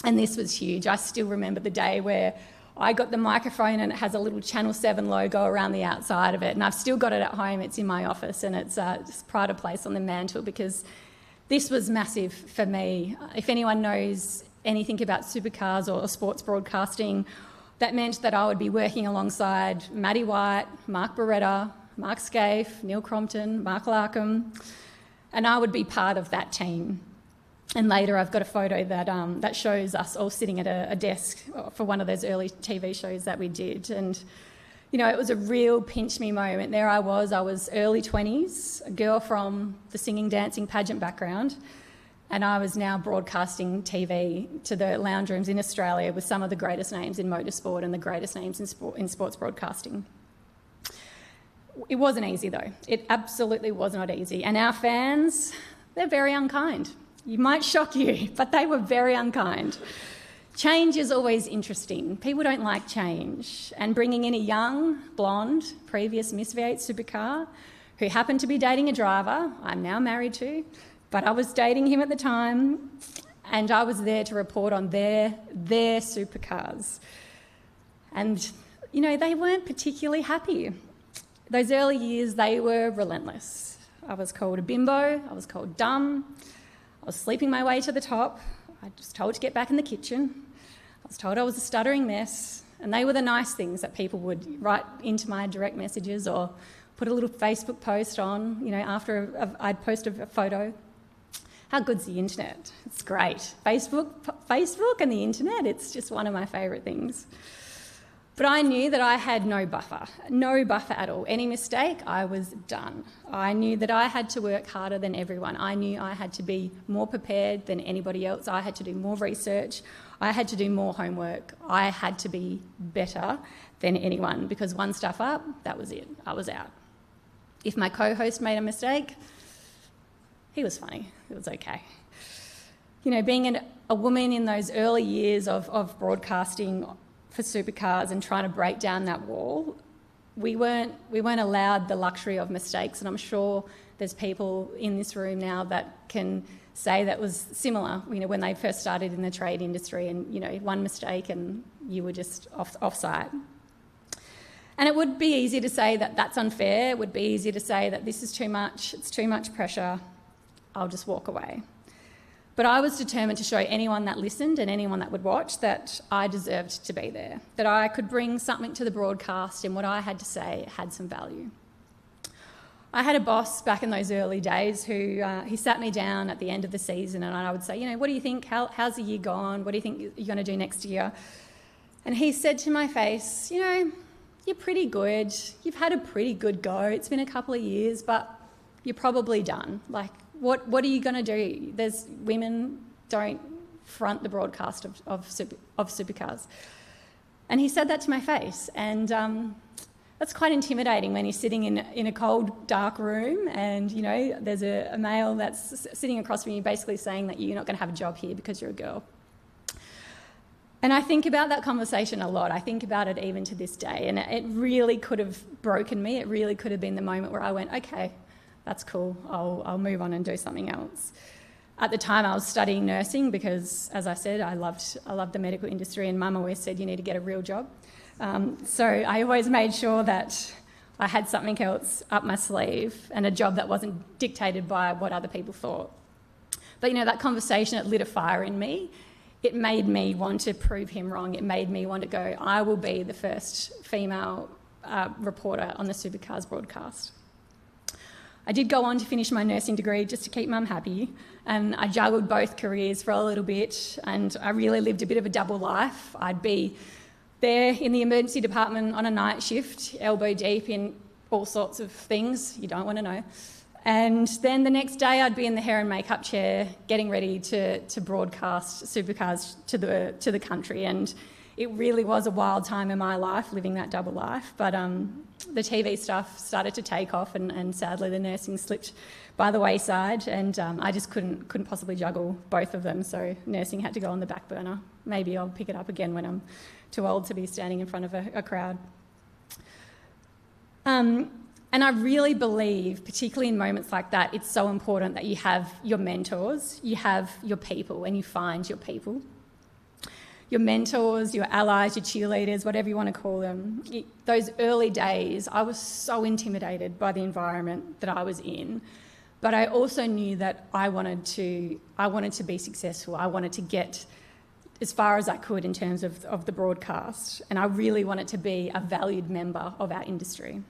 And this was huge. I still remember the day where I got the microphone and it has a little Channel 7 logo around the outside of it. And I've still got it at home. It's in my office and it's just pride of place on the mantle because this was massive for me. If anyone knows anything about supercars or sports broadcasting, that meant that I would be working alongside Matty White, Mark Beretta, Mark Scaife, Neil Crompton, Mark Larkham, and I would be part of that team. And later I've got a photo that shows us all sitting at a desk for one of those early TV shows that we did. And, it was a real pinch-me moment. There I was early 20s, a girl from the singing, dancing, pageant background, and I was now broadcasting TV to the lounge rooms in Australia with some of the greatest names in motorsport and the greatest names in sports broadcasting. It wasn't easy though. It absolutely was not easy. And our fans, they're very unkind. You might shock you, but they were very unkind. Change is always interesting. People don't like change. And bringing in a young, blonde, previous Miss V8 Supercar, who happened to be dating a driver I'm now married to, but I was dating him at the time, and I was there to report on their supercars. And, they weren't particularly happy. Those early years, they were relentless. I was called a bimbo, I was called dumb, I was sleeping my way to the top, I was told to get back in the kitchen, I was told I was a stuttering mess, and they were the nice things that people would write into my direct messages or put a little Facebook post on, after I'd post a photo. How good's the internet? It's great. Facebook and the internet, it's just one of my favourite things. But I knew that I had no buffer at all. Any mistake, I was done. I knew that I had to work harder than everyone. I knew I had to be more prepared than anybody else. I had to do more research. I had to do more homework. I had to be better than anyone because one stuff up, that was it. I was out. If my co-host made a mistake, he was funny. It was okay. Being a woman in those early years of broadcasting for supercars and trying to break down that wall, we weren't allowed the luxury of mistakes, and I'm sure there's people in this room now that can say that was similar, when they first started in the trade industry and, one mistake and you were just off-site. And it would be easy to say that that's unfair, it would be easy to say that this is too much, it's too much pressure, I'll just walk away. But I was determined to show anyone that listened and anyone that would watch that I deserved to be there, that I could bring something to the broadcast and what I had to say had some value. I had a boss back in those early days who he sat me down at the end of the season, and I would say, what do you think? How's the year gone? What do you think you're going to do next year? And he said to my face, you're pretty good. You've had a pretty good go. It's been a couple of years, but you're probably done. Like, what are you going to do? There's women don't front the broadcast of supercars. And he said that to my face, and that's quite intimidating when you're sitting in a cold, dark room and, there's a male that's sitting across from you basically saying that you're not going to have a job here because you're a girl. And I think about that conversation a lot. I think about it even to this day, and it really could have broken me. It really could have been the moment where I went, okay, that's cool, I'll move on and do something else. At the time, I was studying nursing because, as I said, I loved the medical industry, and Mum always said you need to get a real job. So I always made sure that I had something else up my sleeve and a job that wasn't dictated by what other people thought. But, that conversation, it lit a fire in me. It made me want to prove him wrong. It made me want to go, I will be the first female reporter on the Supercars broadcast. I did go on to finish my nursing degree just to keep Mum happy, and I juggled both careers for a little bit, and I really lived a bit of a double life. I'd be there in the emergency department on a night shift, elbow deep in all sorts of things you don't want to know. And then the next day I'd be in the hair and makeup chair getting ready to broadcast Supercars to the country. And it really was a wild time in my life, living that double life. But the TV stuff started to take off, and sadly the nursing slipped by the wayside, and I just couldn't possibly juggle both of them. So nursing had to go on the back burner. Maybe I'll pick it up again when I'm too old to be standing in front of a crowd. And I really believe, particularly in moments like that, it's so important that you have your mentors, you have your people, and you find your people. Your mentors, your allies, your cheerleaders, whatever you want to call them. Those early days, I was so intimidated by the environment that I was in. But I also knew that I wanted to be successful. I wanted to get as far as I could in terms of the broadcast. And I really wanted to be a valued member of our industry.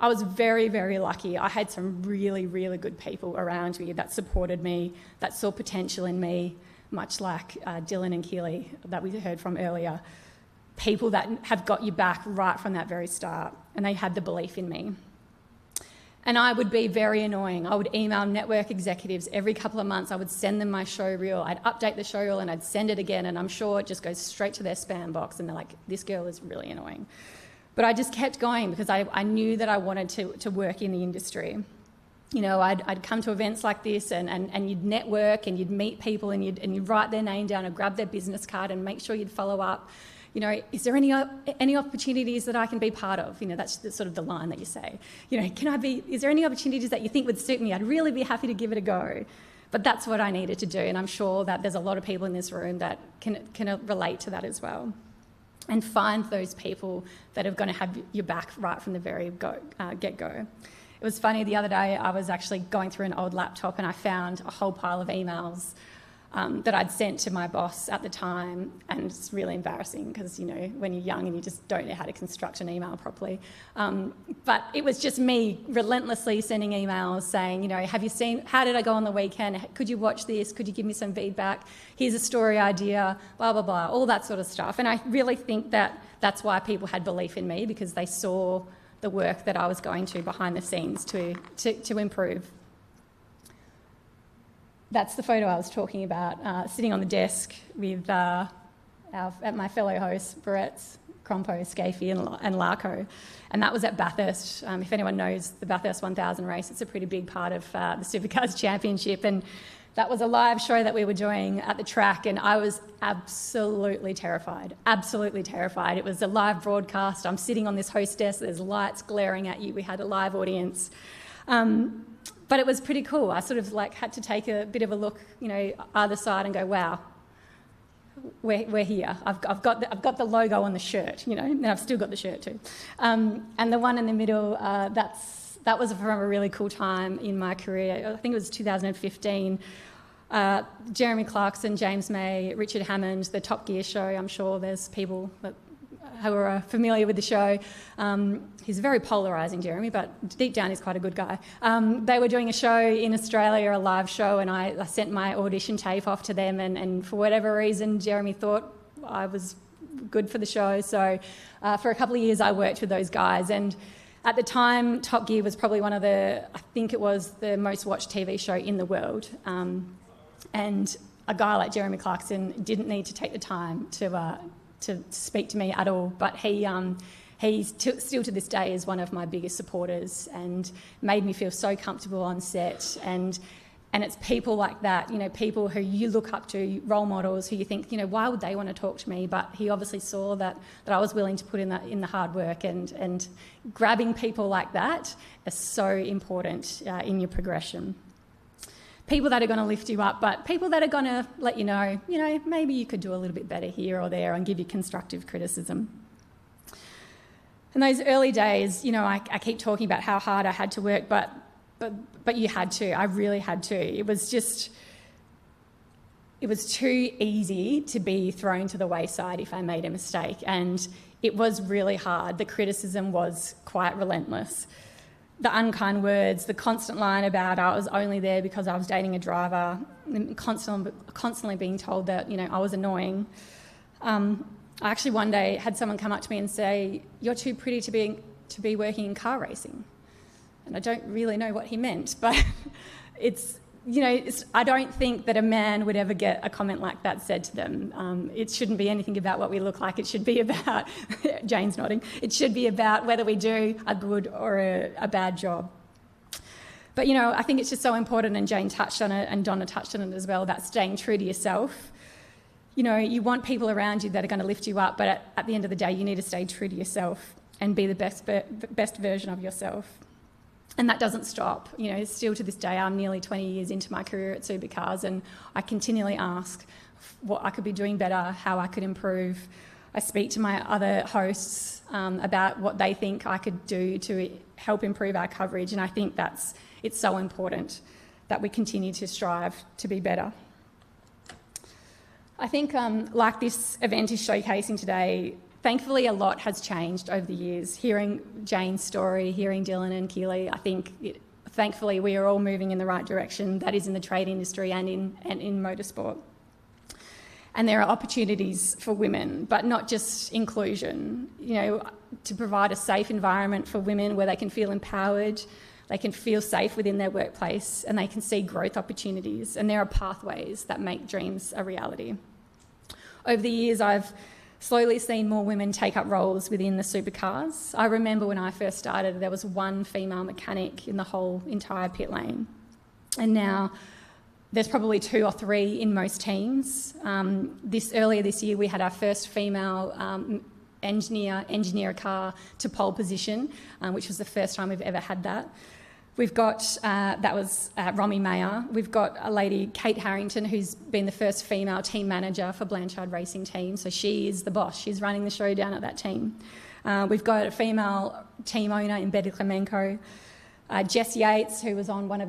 I was very, very lucky. I had some really, really good people around me that supported me, that saw potential in me, much like Dylan and Keely that we heard from earlier. People that have got you back right from that very start, and they had the belief in me. And I would be very annoying. I would email network executives every couple of months. I would send them my show reel. I'd update the show reel and I'd send it again, and I'm sure it just goes straight to their spam box, and they're like, this girl is really annoying. But I just kept going because I knew that I wanted to work in the industry. I'd come to events like this, and you'd network and you'd meet people, and you'd write their name down and grab their business card and make sure you'd follow up. Is there any opportunities that I can be part of? That's sort of the line that you say. Is there any opportunities that you think would suit me? I'd really be happy to give it a go. But that's what I needed to do, and I'm sure that there's a lot of people in this room that can relate to that as well. And find those people that are going to have your back right from the very get-go. It was funny, the other day I was actually going through an old laptop and I found a whole pile of emails that I'd sent to my boss at the time, and it's really embarrassing because, when you're young and you just don't know how to construct an email properly. But it was just me relentlessly sending emails saying, have you seen, how did I go on the weekend? Could you watch this? Could you give me some feedback? Here's a story idea, blah, blah, blah, all that sort of stuff. And I really think that that's why people had belief in me, because they saw the work that I was going to behind the scenes to improve. That's the photo I was talking about, sitting on the desk with my fellow hosts, Barrett's, Crompo, Scafie and Larko. And that was at Bathurst. If anyone knows the Bathurst 1000 race, it's a pretty big part of the Supercars Championship. And that was a live show that we were doing at the track, and I was absolutely terrified. It was a live broadcast. I'm sitting on this host desk, there's lights glaring at you. We had a live audience. But it was pretty cool. I sort of had to take a bit of a look, either side and go, wow, we're here. I've got the logo on the shirt, and I've still got the shirt too. And the one in the middle, that was from a really cool time in my career. I think it was 2015. Jeremy Clarkson, James May, Richard Hammond, the Top Gear show. I'm sure there's people who are familiar with the show. He's very polarising, Jeremy, but deep down he's quite a good guy. They were doing a show in Australia, a live show, and I sent my audition tape off to them, and for whatever reason, Jeremy thought I was good for the show. So for a couple of years I worked with those guys, and at the time Top Gear was probably one of I think it was the most watched TV show in the world. And a guy like Jeremy Clarkson didn't need to take the time to speak to me at all, but he's still to this day is one of my biggest supporters and made me feel so comfortable on set. And it's people like that, people who you look up to, role models who you think, why would they want to talk to me? But he obviously saw that I was willing to put in the hard work, and grabbing people like that is so important in your progression. People that are going to lift you up, but people that are going to let you know, maybe you could do a little bit better here or there, and give you constructive criticism. In those early days, I keep talking about how hard I had to work, but you had to. I really had to. It was too easy to be thrown to the wayside if I made a mistake, and it was really hard. The criticism was quite relentless. The unkind words, the constant line about I was only there because I was dating a driver, constantly being told that, I was annoying. I actually one day had someone come up to me and say, "You're too pretty to be working in car racing." And I don't really know what he meant, but I don't think that a man would ever get a comment like that said to them. It shouldn't be anything about what we look like. It should be about, Jane's nodding, it should be about whether we do a good or a bad job. But, I think it's just so important, and Jane touched on it and Donna touched on it as well, about staying true to yourself. You want people around you that are going to lift you up, but at the end of the day, you need to stay true to yourself and be the best version of yourself. And that doesn't stop. Still to this day, I'm nearly 20 years into my career at Supercars, and I continually ask what I could be doing better, how I could improve. I speak to my other hosts about what they think I could do to help improve our coverage, and I think it's so important that we continue to strive to be better. I think, like this event is showcasing today, thankfully, a lot has changed over the years. Hearing Jane's story, hearing Dylan and Keely, I think, thankfully, we are all moving in the right direction. That is in the trade industry and in motorsport. And there are opportunities for women, but not just inclusion. To provide a safe environment for women where they can feel empowered, they can feel safe within their workplace, and they can see growth opportunities. And there are pathways that make dreams a reality. Over the years, I've slowly seen more women take up roles within the supercars. I remember when I first started, there was one female mechanic in the whole entire pit lane. And now there's probably 2 or 3 in most teams. Earlier this year, we had our first female engineer a car to pole position, which was the first time we've ever had that. We've got, that was Romy Mayer. We've got a lady, Kate Harrington, who's been the first female team manager for Blanchard Racing Team. So she is the boss. She's running the show down at that team. We've got a female team owner in Betty Clemenco. Jess Yates, who was on one of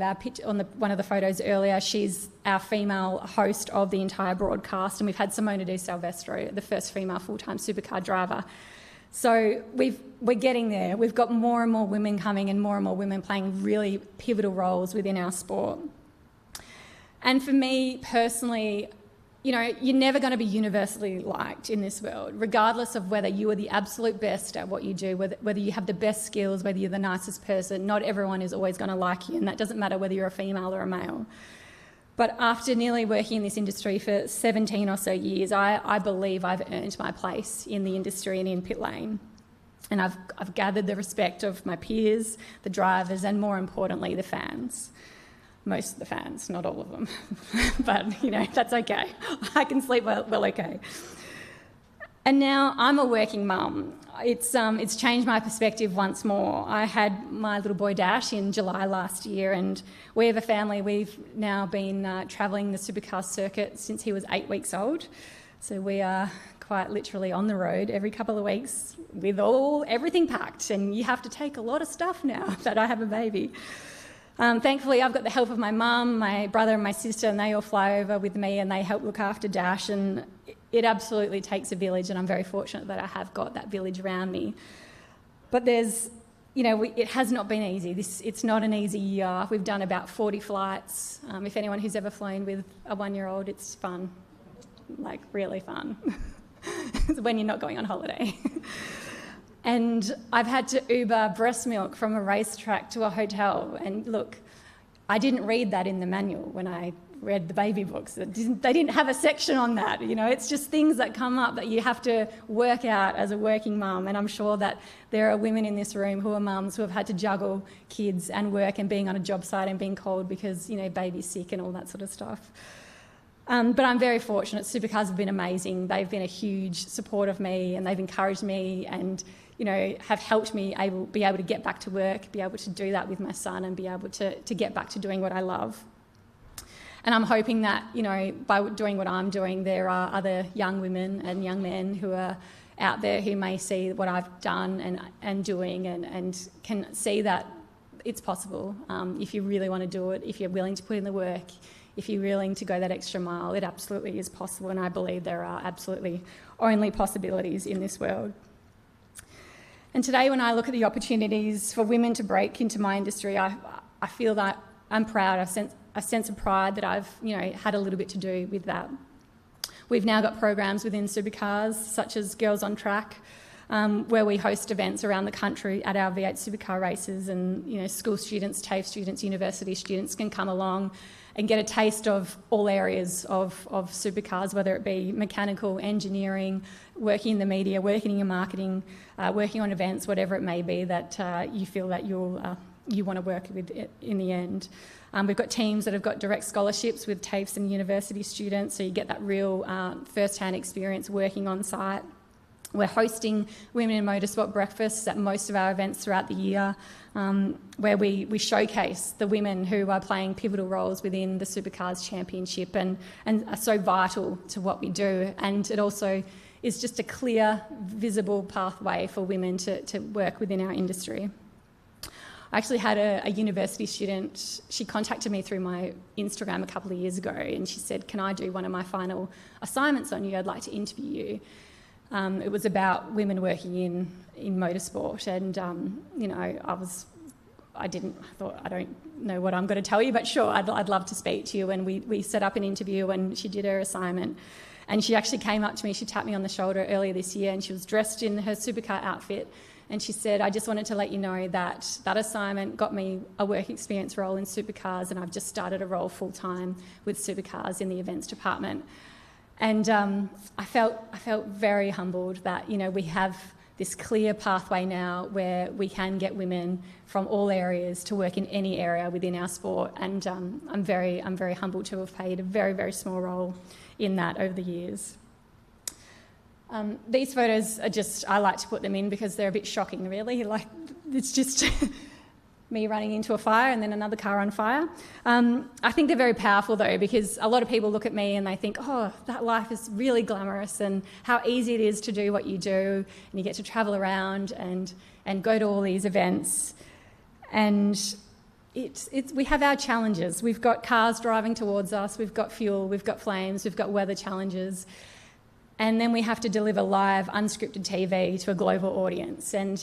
the photos earlier, she's our female host of the entire broadcast. And we've had Simona Di Silvestro, the first female full-time supercar driver. So we're getting there. We've got more and more women coming, and more women playing really pivotal roles within our sport. And for me personally, you're never going to be universally liked in this world, regardless of whether you are the absolute best at what you do, whether you have the best skills, whether you're the nicest person. Not everyone is always going to like you, and that doesn't matter whether you're a female or a male. But after nearly working in this industry for 17 or so years, I believe I've earned my place in the industry and in pit lane. And I've gathered the respect of my peers, the drivers, and more importantly, the fans. Most of the fans, not all of them. But, that's okay. I can sleep well okay. And now I'm a working mum. It's changed my perspective once more. I had my little boy Dash in July last year, and we have a family. We've now been travelling the supercar circuit since he was 8 weeks old. So we are quite literally on the road every couple of weeks with everything packed, and you have to take a lot of stuff now that I have a baby. Thankfully, I've got the help of my mum, my brother and my sister, and they all fly over with me and they help look after Dash, and it absolutely takes a village, and I'm very fortunate that I have got that village around me. But there's, it has not been easy. It's not an easy year. We've done about 40 flights. If anyone who's ever flown with a 1-year-old, it's fun, like really fun. It's when you're not going on holiday. And I've had to Uber breast milk from a racetrack to a hotel. And look, I didn't read that in the manual when I read the baby books. They didn't have a section on that. It's just things that come up that you have to work out as a working mum. And I'm sure that there are women in this room who are mums who have had to juggle kids and work and being on a job site and being cold because, baby's sick and all that sort of stuff. But I'm very fortunate. Supercars have been amazing. They've been a huge support of me, and they've encouraged me and, have helped me be able to get back to work, be able to do that with my son and be able to get back to doing what I love. And I'm hoping that, by doing what I'm doing, there are other young women and young men who are out there who may see what I've done and doing and can see that it's possible. If you really want to do it, if you're willing to put in the work, if you're willing to go that extra mile, it absolutely is possible, and I believe there are absolutely only possibilities in this world. And today, when I look at the opportunities for women to break into my industry, I feel that I'm proud. I sense a pride that I've had a little bit to do with that. We've now got programs within Supercars, such as Girls on Track, where we host events around the country at our V8 Supercar races, and school students, TAFE students, university students can come along and get a taste of all areas of supercars, whether it be mechanical, engineering, working in the media, working in marketing, working on events, whatever it may be that you feel that you want to work with in the end. We've got teams that have got direct scholarships with TAFEs and university students, so you get that real first-hand experience working on site. We're hosting Women in Motorsport breakfasts at most of our events throughout the year, where we showcase the women who are playing pivotal roles within the Supercars Championship and are so vital to what we do. And it also is just a clear, visible pathway for women to work within our industry. I actually had a university student, she contacted me through my Instagram a couple of years ago, and she said, "Can I do one of my final assignments on you? I'd like to interview you." It was about women working in motorsport, and I thought, I don't know what I'm going to tell you, but sure, I'd love to speak to you. And we set up an interview, and she did her assignment, and she actually came up to me, she tapped me on the shoulder earlier this year, and she was dressed in her supercar outfit, and she said, "I just wanted to let you know that assignment got me a work experience role in supercars, and I've just started a role full-time with supercars in the events department." And I felt very humbled that we have this clear pathway now where we can get women from all areas to work in any area within our sport, and I'm very humbled to have played a very, very small role in that over the years. These photos are I like to put them in because they're a bit shocking, really. Like, it's just me running into a fire and then another car on fire. I think they're very powerful, though, because a lot of people look at me and they think, oh, that life is really glamorous and how easy it is to do what you do, and you get to travel around and go to all these events. And we have our challenges. We've got cars driving towards us, we've got fuel, we've got flames, we've got weather challenges. And then we have to deliver live, unscripted TV to a global audience. And,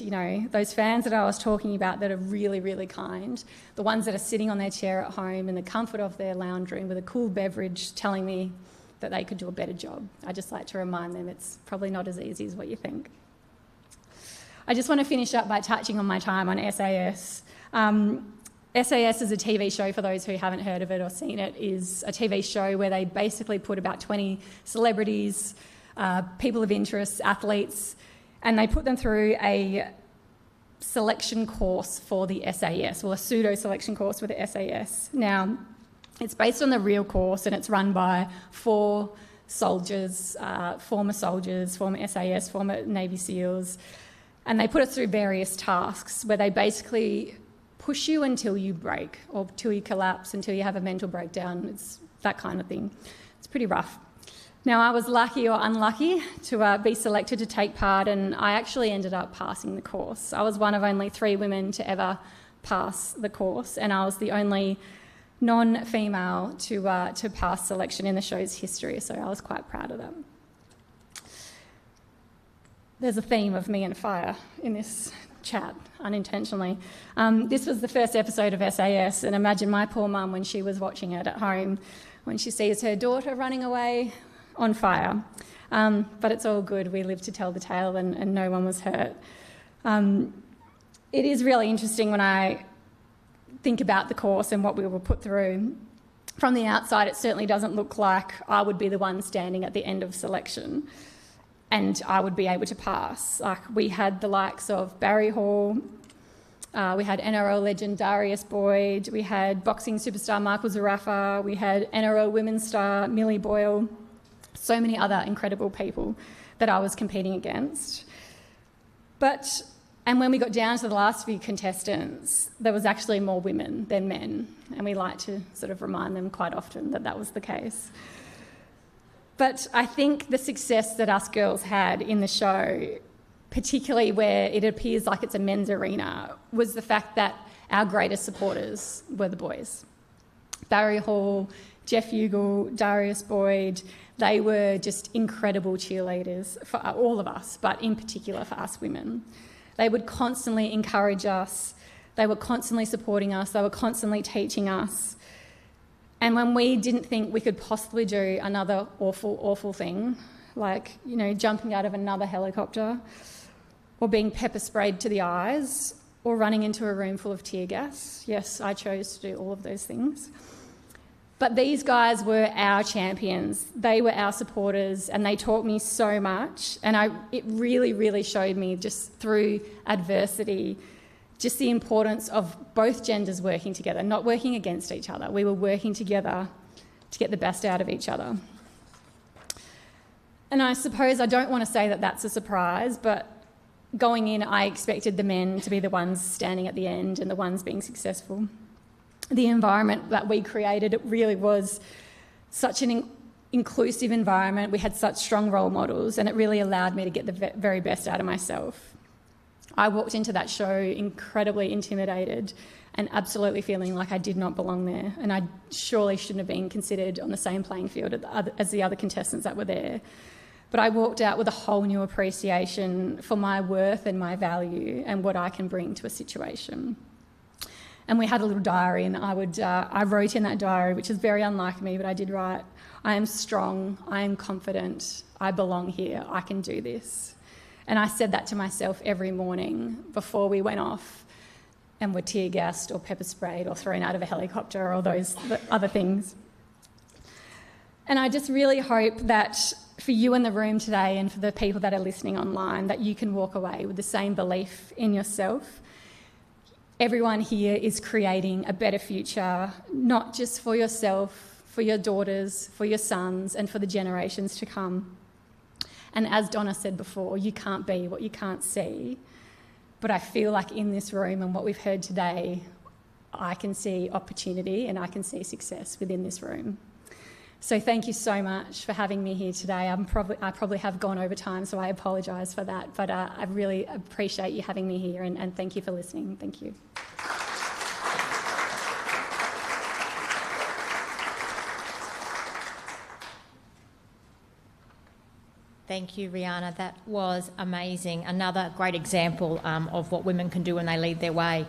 those fans that I was talking about that are really, really kind, the ones that are sitting on their chair at home in the comfort of their lounge room with a cool beverage telling me that they could do a better job. I just like to remind them it's probably not as easy as what you think. I just want to finish up by touching on my time on SAS. SAS is a TV show, for those who haven't heard of it or seen it, is a TV show where they basically put about 20 celebrities, people of interest, athletes, and they put them through a selection course for the SAS, or a pseudo-selection course for the SAS. Now, it's based on the real course, and it's run by 4 soldiers, former SAS, former Navy SEALs, and they put us through various tasks where they basically push you until you break, or till you collapse, until you have a mental breakdown. It's that kind of thing. It's pretty rough. Now, I was lucky or unlucky to be selected to take part, and I actually ended up passing the course. I was one of only 3 women to ever pass the course, and I was the only non-female to pass selection in the show's history, so I was quite proud of that. There's a theme of me and fire in this chat, unintentionally. This was the first episode of SAS, and imagine my poor mum when she was watching it at home, when she sees her daughter running away on fire. But it's all good, we lived to tell the tale, and no one was hurt. It is really interesting when I think about the course and what we were put through. From the outside, it certainly doesn't look like I would be the one standing at the end of selection and I would be able to pass. Like, we had the likes of Barry Hall, we had NRL legend Darius Boyd, we had boxing superstar Michael Zarafa, we had NRL women's star Millie Boyle, so many other incredible people that I was competing against. And when we got down to the last few contestants, there was actually more women than men, and we like to sort of remind them quite often that that was the case. But I think the success that us girls had in the show, particularly where it appears like it's a men's arena, was the fact that our greatest supporters were the boys. Barry Hall, Jeff Ugle, Darius Boyd, they were just incredible cheerleaders for all of us, but in particular for us women. They would constantly encourage us, they were constantly supporting us, they were constantly teaching us. And when we didn't think we could possibly do another awful, awful thing, like, you know, jumping out of another helicopter, or being pepper sprayed to the eyes, or running into a room full of tear gas, yes, I chose to do all of those things. But these guys were our champions. They were our supporters, and they taught me so much. And it really, really showed me just through adversity, just the importance of both genders working together, not working against each other. We were working together to get the best out of each other. And I suppose I don't want to say that that's a surprise, but going in, I expected the men to be the ones standing at the end and the ones being successful. The environment that we created, it really was such an inclusive environment. We had such strong role models, and it really allowed me to get the very best out of myself. I walked into that show incredibly intimidated and absolutely feeling like I did not belong there, and I surely shouldn't have been considered on the same playing field as the other contestants that were there. But I walked out with a whole new appreciation for my worth and my value and what I can bring to a situation. And we had a little diary, and I wrote in that diary, which is very unlike me, but I did write, I am strong, I am confident, I belong here, I can do this. And I said that to myself every morning before we went off and were tear gassed or pepper sprayed or thrown out of a helicopter or those other things. And I just really hope that for you in the room today and for the people that are listening online, that you can walk away with the same belief in yourself. Everyone here is creating a better future, not just for yourself, for your daughters, for your sons, and for the generations to come. And as Donna said before, you can't be what you can't see. But I feel like in this room and what we've heard today, I can see opportunity and I can see success within this room. So thank you so much for having me here today. I probably have gone over time, so I apologise for that. But I really appreciate you having me here, and thank you for listening. Thank you. Thank you, Rihanna. That was amazing. Another great example of what women can do when they lead their way.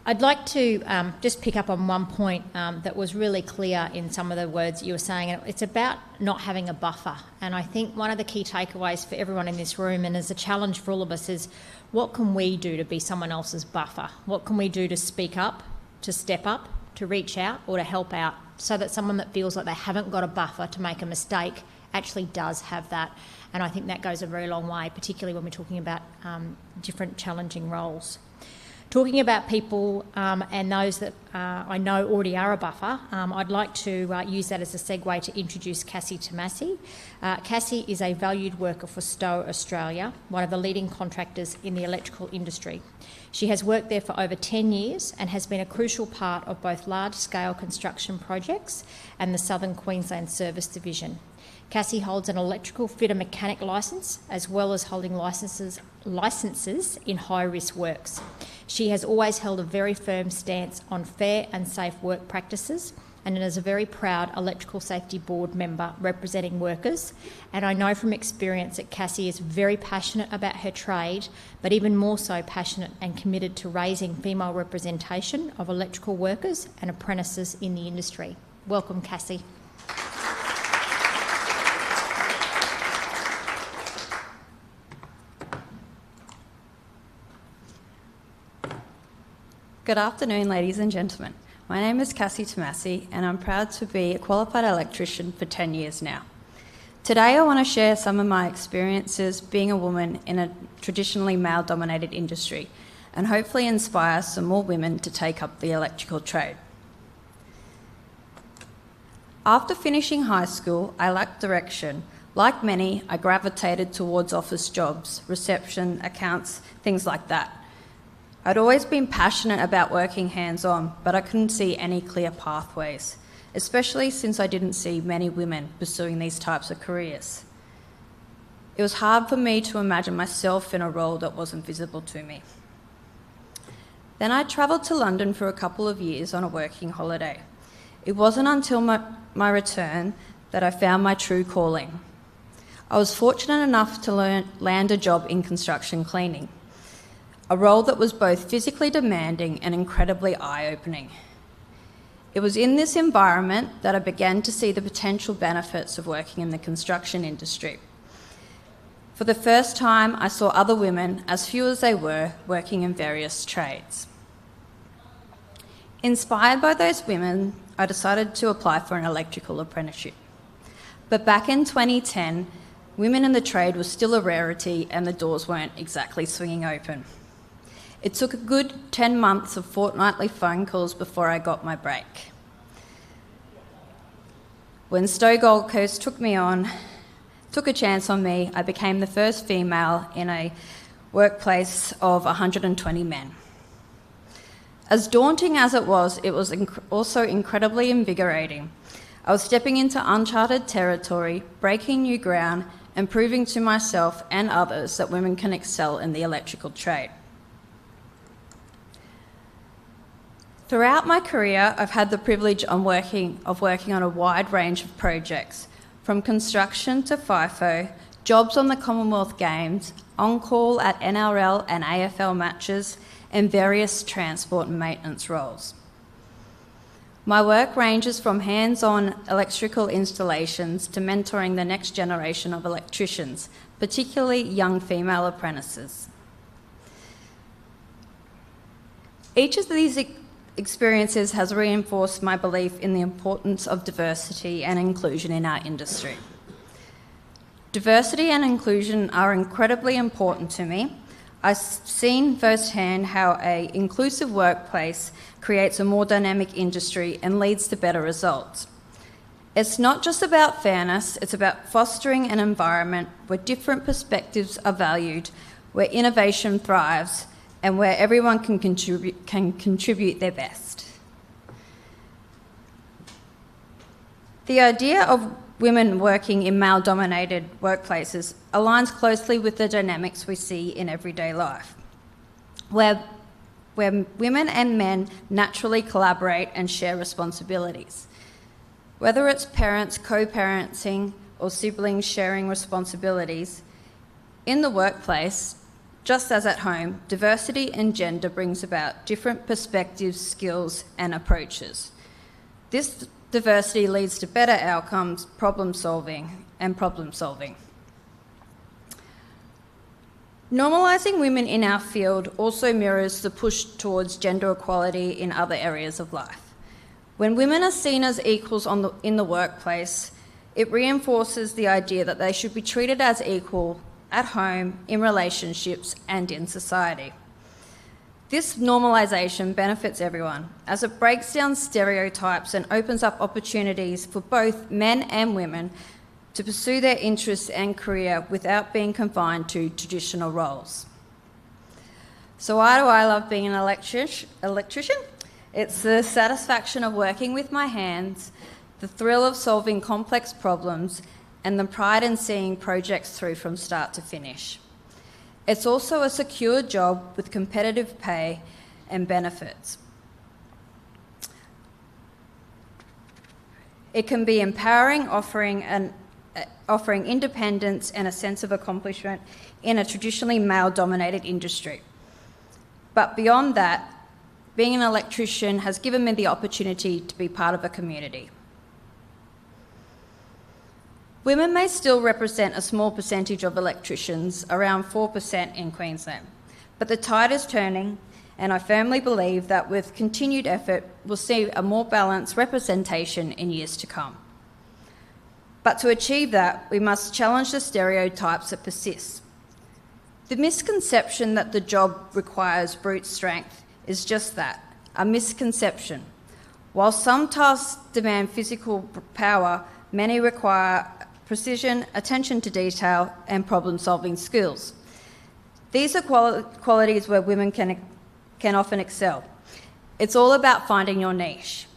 I'd like to just pick up on one point that was really clear in some of the words you were saying. It's about not having a buffer. And I think one of the key takeaways for everyone in this room, and as a challenge for all of us, is what can we do to be someone else's buffer? What can we do to speak up, to step up, to reach out, or to help out, so that someone that feels like they haven't got a buffer to make a mistake actually does have that? And I think that goes a very long way, particularly when we're talking about different challenging roles. Talking about people and those that I know already are a buffer, I'd like to use that as a segue to introduce Cassie Tomasi. Cassie is a valued worker for Stowe Australia, one of the leading contractors in the electrical industry. She has worked there for over 10 years and has been a crucial part of both large-scale construction projects and the Southern Queensland Service Division. Cassie holds an electrical fitter mechanic licence, as well as holding licences licences in high-risk works. She has always held a very firm stance on fair and safe work practices, and is a very proud Electrical Safety Board member representing workers. And I know from experience that Cassie is very passionate about her trade, but even more so passionate and committed to raising female representation of electrical workers and apprentices in the industry. Welcome, Cassie. Good afternoon, ladies and gentlemen. My name is Cassie Tomasi, and I'm proud to be a qualified electrician for 10 years now. Today I want to share some of my experiences being a woman in a traditionally male-dominated industry, and hopefully inspire some more women to take up the electrical trade. After finishing high school, I lacked direction. Like many, I gravitated towards office jobs, reception, accounts, things like that. I'd always been passionate about working hands-on, but I couldn't see any clear pathways, especially since I didn't see many women pursuing these types of careers. It was hard for me to imagine myself in a role that wasn't visible to me. Then I travelled to London for a couple of years on a working holiday. It wasn't until my return that I found my true calling. I was fortunate enough to land a job in construction cleaning, a role that was both physically demanding and incredibly eye-opening. It was in this environment that I began to see the potential benefits of working in the construction industry. For the first time, I saw other women, as few as they were, working in various trades. Inspired by those women, I decided to apply for an electrical apprenticeship. But back in 2010, women in the trade were still a rarity and the doors weren't exactly swinging open. It took a good 10 months of fortnightly phone calls before I got my break. When Stowe Gold Coast took a chance on me, I became the first female in a workplace of 120 men. As daunting as it was also incredibly invigorating. I was stepping into uncharted territory, breaking new ground, and proving to myself and others that women can excel in the electrical trade. Throughout my career, I've had the privilege of working on a wide range of projects, from construction to FIFO, jobs on the Commonwealth Games, on-call at NRL and AFL matches, and various transport and maintenance roles. My work ranges from hands-on electrical installations to mentoring the next generation of electricians, particularly young female apprentices. Each of these experiences has reinforced my belief in the importance of diversity and inclusion in our industry. Diversity and inclusion are incredibly important to me. I've seen firsthand how an inclusive workplace creates a more dynamic industry and leads to better results. It's not just about fairness, it's about fostering an environment where different perspectives are valued, where innovation thrives, and where everyone can contribute their best. The idea of women working in male-dominated workplaces aligns closely with the dynamics we see in everyday life, where women and men naturally collaborate and share responsibilities. Whether it's parents co-parenting or siblings sharing responsibilities, in the workplace, just as at home, diversity and gender brings about different perspectives, skills, and approaches. This diversity leads to better outcomes, problem solving. Normalising women in our field also mirrors the push towards gender equality in other areas of life. When women are seen as equals in the workplace, it reinforces the idea that they should be treated as equal at home, in relationships, and in society. This normalisation benefits everyone, as it breaks down stereotypes and opens up opportunities for both men and women to pursue their interests and career without being confined to traditional roles. So why do I love being an electrician? It's the satisfaction of working with my hands, the thrill of solving complex problems, and the pride in seeing projects through from start to finish. It's also a secure job with competitive pay and benefits. It can be empowering, offering independence and a sense of accomplishment in a traditionally male-dominated industry. But beyond that, being an electrician has given me the opportunity to be part of a community. Women may still represent a small percentage of electricians, around 4% in Queensland, but the tide is turning, and I firmly believe that with continued effort, we'll see a more balanced representation in years to come. But to achieve that, we must challenge the stereotypes that persist. The misconception that the job requires brute strength is just that, a misconception. While some tasks demand physical power, many require precision, attention to detail, and problem-solving skills. These are qualities where women can often excel. It's all about finding your niche.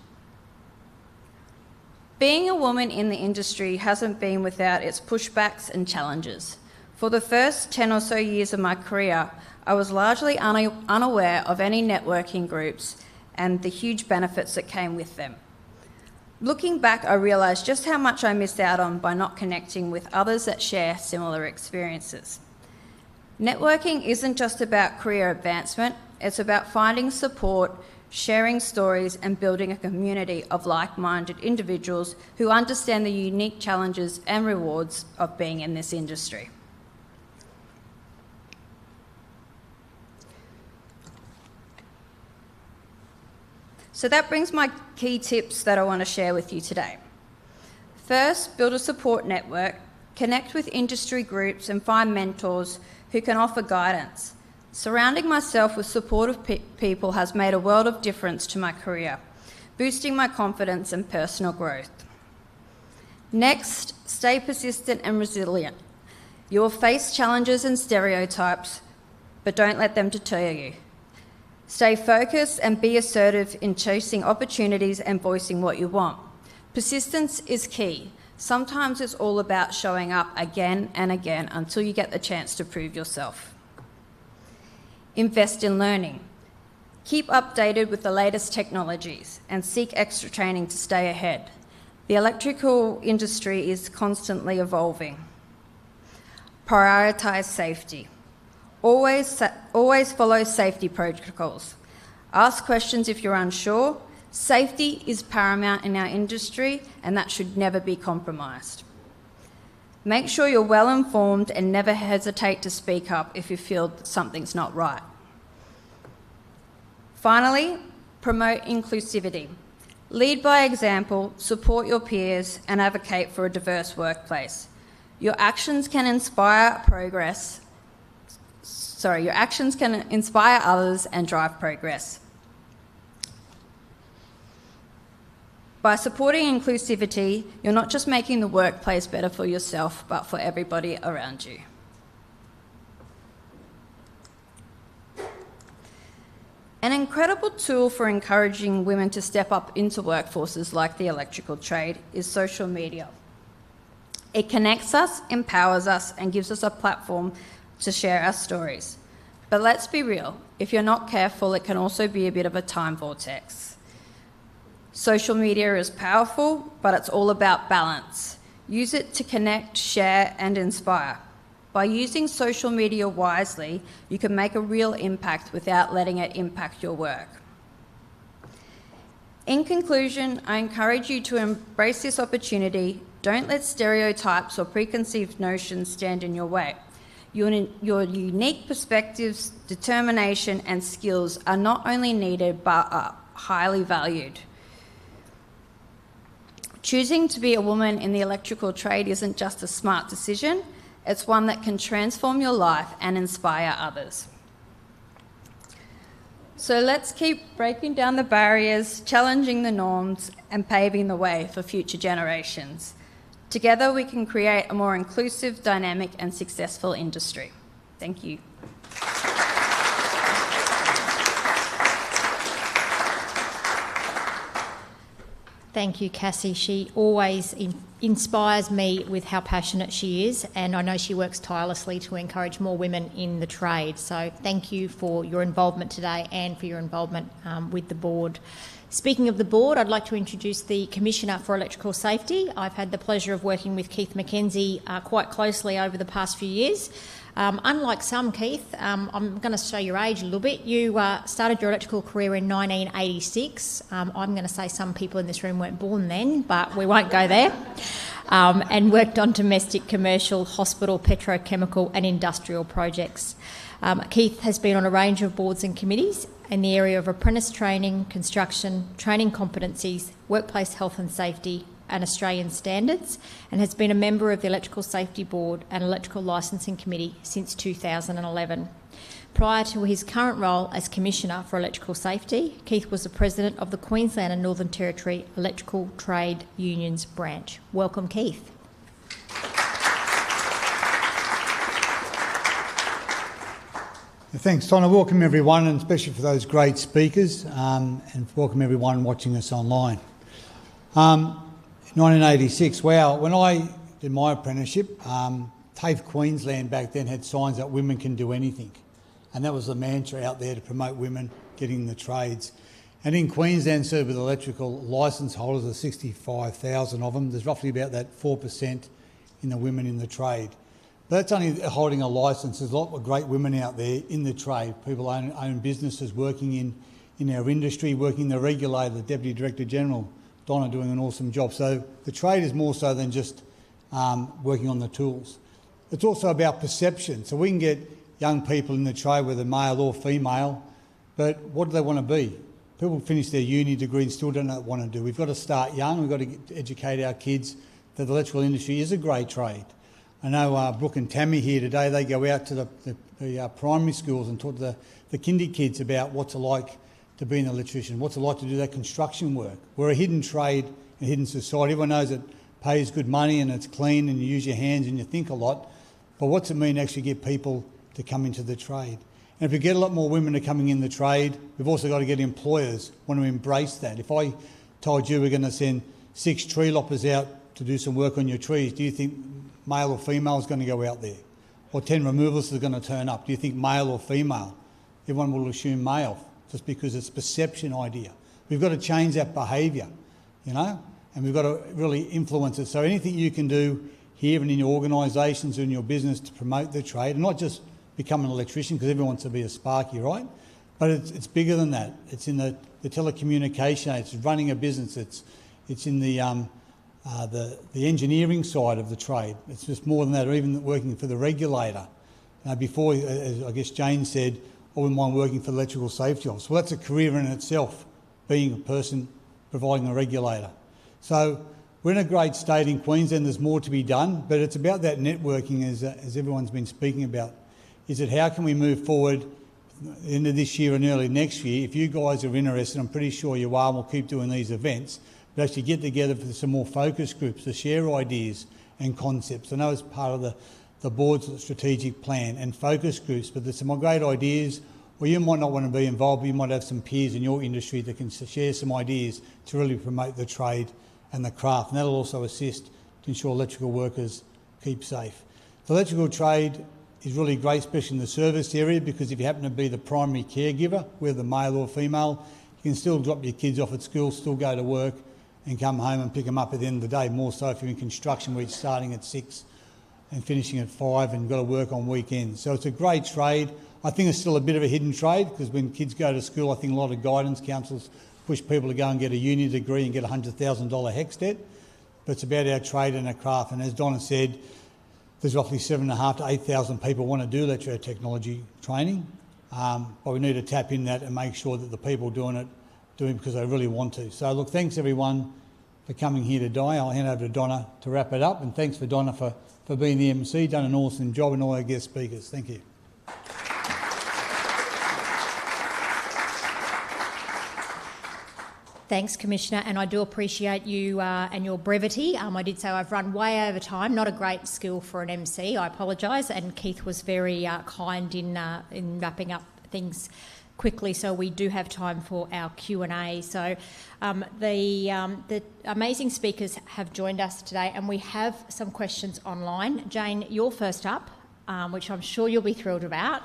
Being a woman in the industry hasn't been without its pushbacks and challenges. For the first 10 or so years of my career, I was largely unaware of any networking groups and the huge benefits that came with them. Looking back, I realised just how much I missed out on by not connecting with others that share similar experiences. Networking isn't just about career advancement, it's about finding support, sharing stories, and building a community of like-minded individuals who understand the unique challenges and rewards of being in this industry. So that brings my key tips that I want to share with you today. First, build a support network, connect with industry groups and find mentors who can offer guidance. Surrounding myself with supportive people has made a world of difference to my career, boosting my confidence and personal growth. Next, stay persistent and resilient. You will face challenges and stereotypes, but don't let them deter you. Stay focused and be assertive in chasing opportunities and voicing what you want. Persistence is key. Sometimes it's all about showing up again and again until you get the chance to prove yourself. Invest in learning. Keep updated with the latest technologies and seek extra training to stay ahead. The electrical industry is constantly evolving. Prioritise safety. Always follow safety protocols. Ask questions if you're unsure. Safety is paramount in our industry, and that should never be compromised. Make sure you're well informed and never hesitate to speak up if you feel that something's not right. Finally, promote inclusivity. Lead by example, support your peers, and advocate for a diverse workplace. Your actions can inspire others and drive progress. By supporting inclusivity, you're not just making the workplace better for yourself, but for everybody around you. An incredible tool for encouraging women to step up into workforces like the electrical trade is social media. It connects us, empowers us, and gives us a platform to share our stories. But let's be real, if you're not careful, it can also be a bit of a time vortex. Social media is powerful, but it's all about balance. Use it to connect, share, and inspire. By using social media wisely, you can make a real impact without letting it impact your work. In conclusion, I encourage you to embrace this opportunity. Don't let stereotypes or preconceived notions stand in your way. Your unique perspectives, determination, and skills are not only needed, but are highly valued. Choosing to be a woman in the electrical trade isn't just a smart decision, it's one that can transform your life and inspire others. So let's keep breaking down the barriers, challenging the norms, and paving the way for future generations. Together we can create a more inclusive, dynamic, and successful industry. Thank you. Thank you, Cassie. She always inspires me with how passionate she is, and I know she works tirelessly to encourage more women in the trade. So thank you for your involvement today and for your involvement with the board. Speaking of the board, I'd like to introduce the Commissioner for Electrical Safety. I've had the pleasure of working with Keith McKenzie quite closely over the past few years. Unlike some, Keith, I'm going to show your age a little bit. You started your electrical career in 1986. I'm going to say some people in this room weren't born then, but we won't go there. And worked on domestic, commercial, hospital, petrochemical and industrial projects. Keith has been on a range of boards and committees in the area of apprentice training, construction, training competencies, workplace health and safety and Australian standards, and has been a member of the Electrical Safety Board and Electrical Licensing Committee since 2011. Prior to his current role as Commissioner for Electrical Safety, Keith was the President of the Queensland and Northern Territory Electrical Trade Unions Branch. Welcome, Keith. Thanks, Donna. Welcome everyone, and especially for those great speakers, and welcome everyone watching us online. 1986, wow, when I did my apprenticeship, TAFE Queensland back then had signs that women can do anything. And that was the mantra out there to promote women getting in the trades. And in Queensland, served with electrical licence holders, there's 65,000 of them. There's roughly about that 4% in the women in the trade. But that's only holding a licence. There's a lot of great women out there in the trade. People own businesses, working in our industry, working the regulator, the Deputy Director General, Donna doing an awesome job. So the trade is more so than just working on the tools. It's also about perception. So we can get young people in the trade, whether male or female, but what do they want to be? People finish their uni degree and still don't know what they want to do. We've got to start young. We've got to educate our kids that the electrical industry is a great trade. I know Brooke and Tammy here today, they go out to the primary schools and talk to the kindy kids about what's it like to be an electrician, what's it like to do that construction work. We're a hidden trade and hidden society. Everyone knows it pays good money and it's clean and you use your hands and you think a lot. But what's it mean to actually get people to come into the trade? And if we get a lot more women to coming in the trade, we've also got to get employers want to embrace that. If I told you we're going to send 6 tree loppers out to do some work on your trees, do you think male or female is going to go out there? Or 10 removalists are going to turn up. Do you think male or female? Everyone will assume male, just because it's a perception idea. We've got to change that behaviour, you know, and we've got to really influence it. So anything you can do here and in your organisations and in your business to promote the trade, and not just become an electrician, because everyone wants to be a sparky, right? But it's bigger than that. It's in the telecommunication, it's running a business, it's in the engineering side of the trade. It's just more than that, or even working for the regulator. Before, as I guess Jane said, I wouldn't mind working for the electrical safety office. Well, that's a career in itself, being a person providing a regulator. So we're in a great state in Queensland. There's more to be done, but it's about that networking, as everyone's been speaking about. Is it how can we move forward at the end of this year and early next year? If you guys are interested, I'm pretty sure you are, and we'll keep doing these events, but actually get together for some more focus groups to share ideas and concepts. I know it's part of the board's strategic plan and focus groups, but there's some great ideas, or you might not want to be involved, but you might have some peers in your industry that can share some ideas to really promote the trade and the craft, and that'll also assist to ensure electrical workers keep safe. The electrical trade is really great, especially in the service area, because if you happen to be the primary caregiver, whether male or female, you can still drop your kids off at school, still go to work and come home and pick them up at the end of the day, more so if you're in construction where it's starting at 6 and finishing at 5 and you've got to work on weekends. So it's a great trade. I think it's still a bit of a hidden trade, because when kids go to school, I think a lot of guidance counsellors push people to go and get a uni degree and get a $100,000 HECS debt. But it's about our trade and our craft. And as Donna said, there's roughly 7,500 to 8,000 people want to do electrotechnology training. But we need to tap in that and make sure that the people doing it because they really want to. So look, thanks everyone for coming here today. I'll hand over to Donna to wrap it up. And thanks for Donna for being the MC, done an awesome job, and all our guest speakers. Thank you. Thanks, Commissioner, and I do appreciate you and your brevity. I did say I've run way over time, not a great skill for an MC, I apologise, and Keith was very kind in wrapping up things quickly so we do have time for our Q&A. So the amazing speakers have joined us today, and we have some questions online. Jane, you're first up, which I'm sure you'll be thrilled about.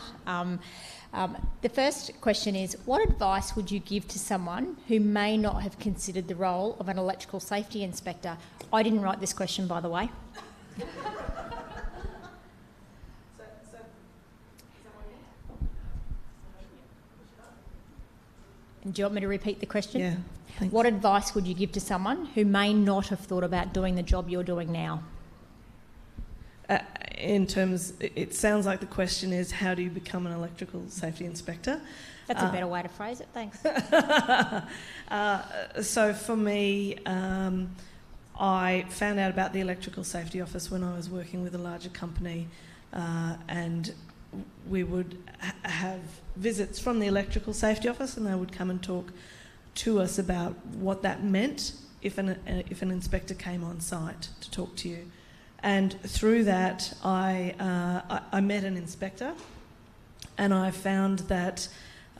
The first question is, what advice would you give to someone who may not have considered the role of an electrical safety inspector? I didn't write this question, by the way. And do you want me to repeat the question? Yeah, thanks. What advice would you give to someone who may not have thought about doing the job you're doing now? In terms, it sounds like the question is, how do you become an electrical safety inspector? That's a better way to phrase it, thanks. So for me, I found out about the electrical safety office when I was working with a larger company, and we would have visits from the electrical safety office, and they would come and talk to us about what that meant if an inspector came on site to talk to you. And through that, I met an inspector, and I found that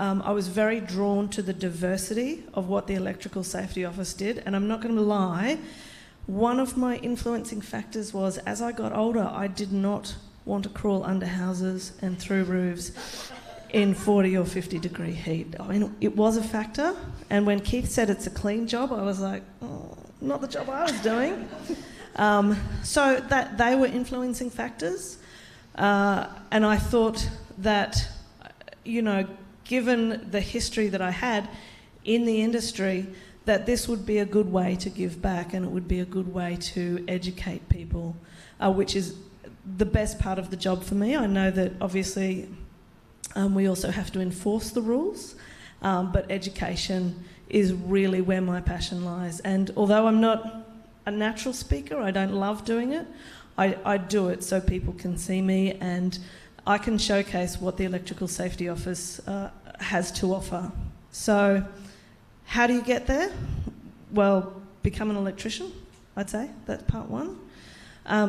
I was very drawn to the diversity of what the electrical safety office did. And I'm not going to lie, one of my influencing factors was, as I got older, I did not want to crawl under houses and through roofs in 40 or 50 degree heat. I mean, it was a factor. And when Keith said it's a clean job, I was like, oh, not the job I was doing. So that they were influencing factors, and I thought that, you know, given the history that I had in the industry, that this would be a good way to give back, and it would be a good way to educate people, which is the best part of the job for me. I know that obviously we also have to enforce the rules, but education is really where my passion lies. And although I'm not a natural speaker, I don't love doing it, I do it so people can see me and I can showcase what the Electrical Safety Office has to offer. So how do you get there? Well, become an electrician, I'd say. That's part one.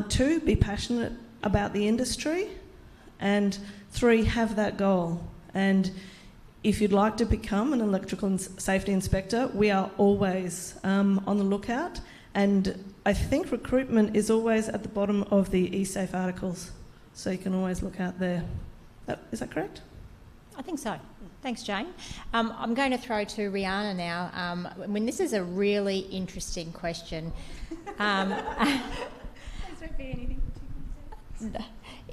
2, be passionate about the industry. And 3, have that goal. And if you'd like to become an electrical safety inspector, we are always on the lookout. And I think recruitment is always at the bottom of the eSafe articles, so you can always look out there. Is that correct? I think so. Thanks, Jane. I'm going to throw to Rihanna now. I mean, this is a really interesting question.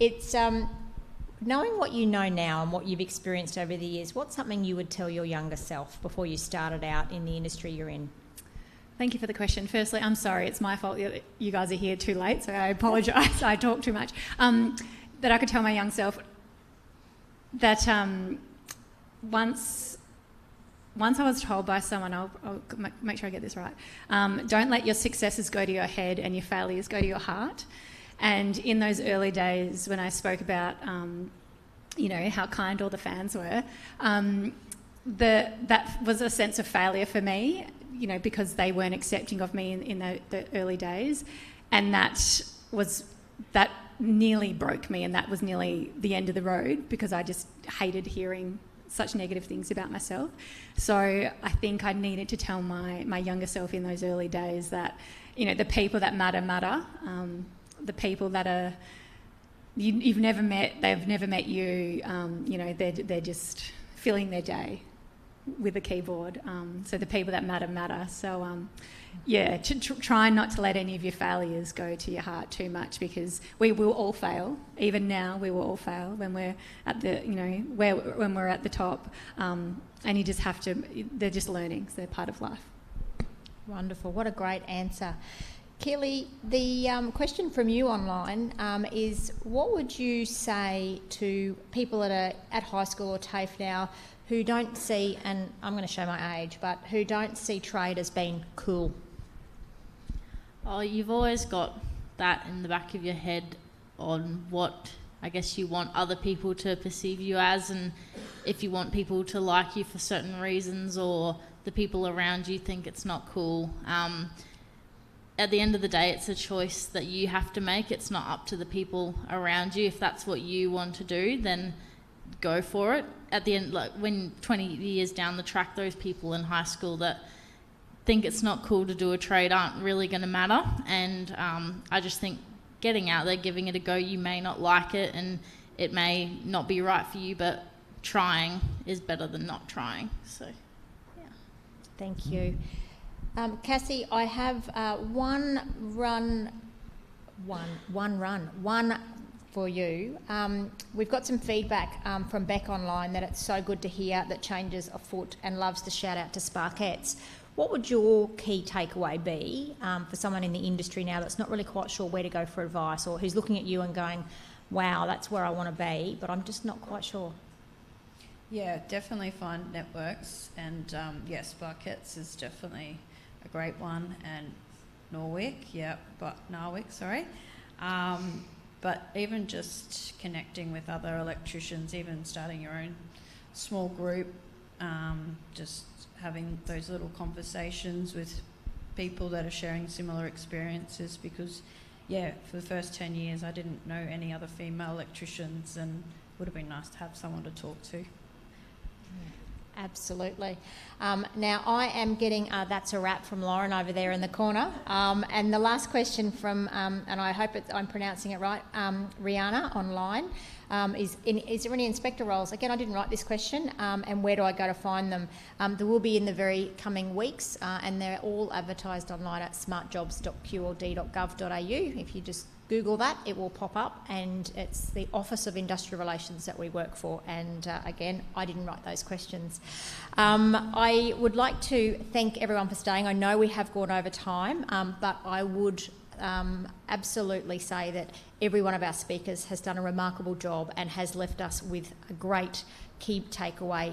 It's knowing what you know now and what you've experienced over the years, what's something you would tell your younger self before you started out in the industry you're in? Thank you for the question. Firstly, I'm sorry, it's my fault that you guys are here too late, so I apologise. I talk too much. That I could tell my young self that once I was told by someone, I'll make sure I get this right, don't let your successes go to your head and your failures go to your heart. And in those early days when I spoke about, you know, how kind all the fans were, that was a sense of failure for me, you know, because they weren't accepting of me in the early days. And that nearly broke me, and that was nearly the end of the road because I just hated hearing such negative things about myself. So I think I needed to tell my younger self in those early days that, you know, the people that matter. The people that are you've never met, they've never met you. You know, they're just filling their day with a keyboard. So the people that matter. So yeah, try not to let any of your failures go to your heart too much, because we will all fail. Even now, we will all fail when we're at the, you know, when we're at the top. And you just have to. They're just learnings. They're part of life. Wonderful. What a great answer. Keely, the question from you online is, what would you say to people at high school or TAFE now who don't see, and I'm going to show my age, but who don't see trade as being cool? Oh, you've always got that in the back of your head on what I guess you want other people to perceive you as, and if you want people to like you for certain reasons or the people around you think it's not cool. At the end of the day, it's a choice that you have to make. It's not up to the people around you. If that's what you want to do, then go for it. At the end, like when 20 years down the track, those people in high school that think it's not cool to do a trade aren't really going to matter. And I just think getting out there, giving it a go, you may not like it and it may not be right for you, but trying is better than not trying. So, yeah. Thank you. Cassie, I have one for you. We've got some feedback from Beck online that it's so good to hear that change is afoot and loves to shout out to Sparkettes. What would your key takeaway be for someone in the industry now that's not really quite sure where to go for advice, or who's looking at you and going, wow, that's where I want to be, but I'm just not quite sure? Yeah, definitely find networks, and Sparkettes is definitely a great one, and Narwick, sorry. But even just connecting with other electricians, even starting your own small group, just having those little conversations with people that are sharing similar experiences, because for the first 10 years I didn't know any other female electricians, and it would have been nice to have someone to talk to. Absolutely. Now I am getting that's a wrap from Lauren over there in the corner. And the last question from, and I hope I'm pronouncing it right, Rihanna online, is there any inspector roles? Again, I didn't write this question, and where do I go to find them? There will be in the very coming weeks, and they're all advertised online at smartjobs.qld.gov.au. If you just Google that, it will pop up, and it's the Office of Industrial Relations that we work for. And again, I didn't write those questions. I would like to thank everyone for staying. I know we have gone over time, but I would absolutely say that every one of our speakers has done a remarkable job and has left us with a great key takeaway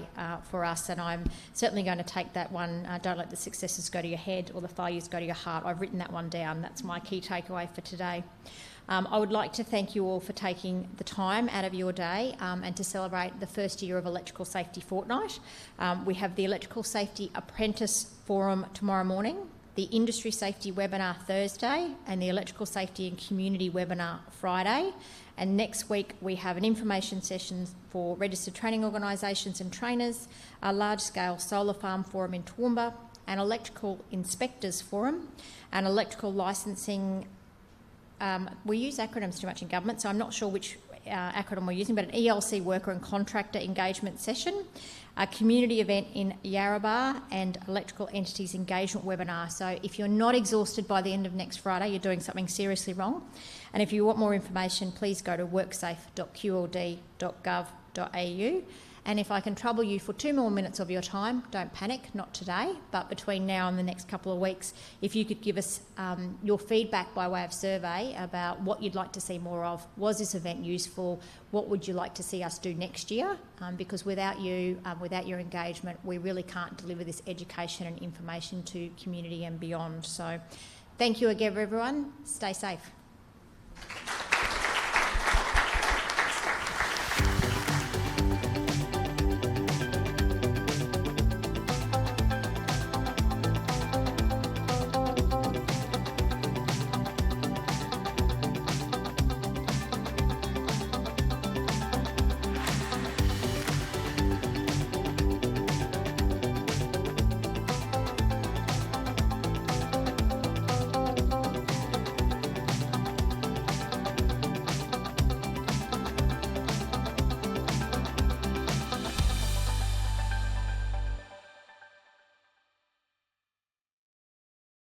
for us, and I'm certainly going to take that one, don't let the successes go to your head or the failures go to your heart. I've written that one down. That's my key takeaway for today. I would like to thank you all for taking the time out of your day and to celebrate the first year of Electrical Safety Fortnight. We have the Electrical Safety Apprentice Forum tomorrow morning, the Industry Safety Webinar Thursday, and the Electrical Safety and Community Webinar Friday. And next week we have an information session for registered training organisations and trainers, a large-scale solar farm forum in Toowoomba, an electrical inspectors forum, an electrical licensing. We use acronyms too much in government, so I'm not sure which acronym we're using, but an ELC worker and contractor engagement session, a community event in Yarrabah, and electrical entities engagement webinar. So if you're not exhausted by the end of next Friday, you're doing something seriously wrong. And if you want more information, please go to worksafe.qld.gov.au. And if I can trouble you for 2 more minutes of your time, don't panic, not today, but between now and the next couple of weeks, if you could give us your feedback by way of survey about what you'd like to see more of. Was this event useful? What would you like to see us do next year? Because without you, without your engagement, we really can't deliver this education and information to community and beyond. So thank you again, everyone. Stay safe.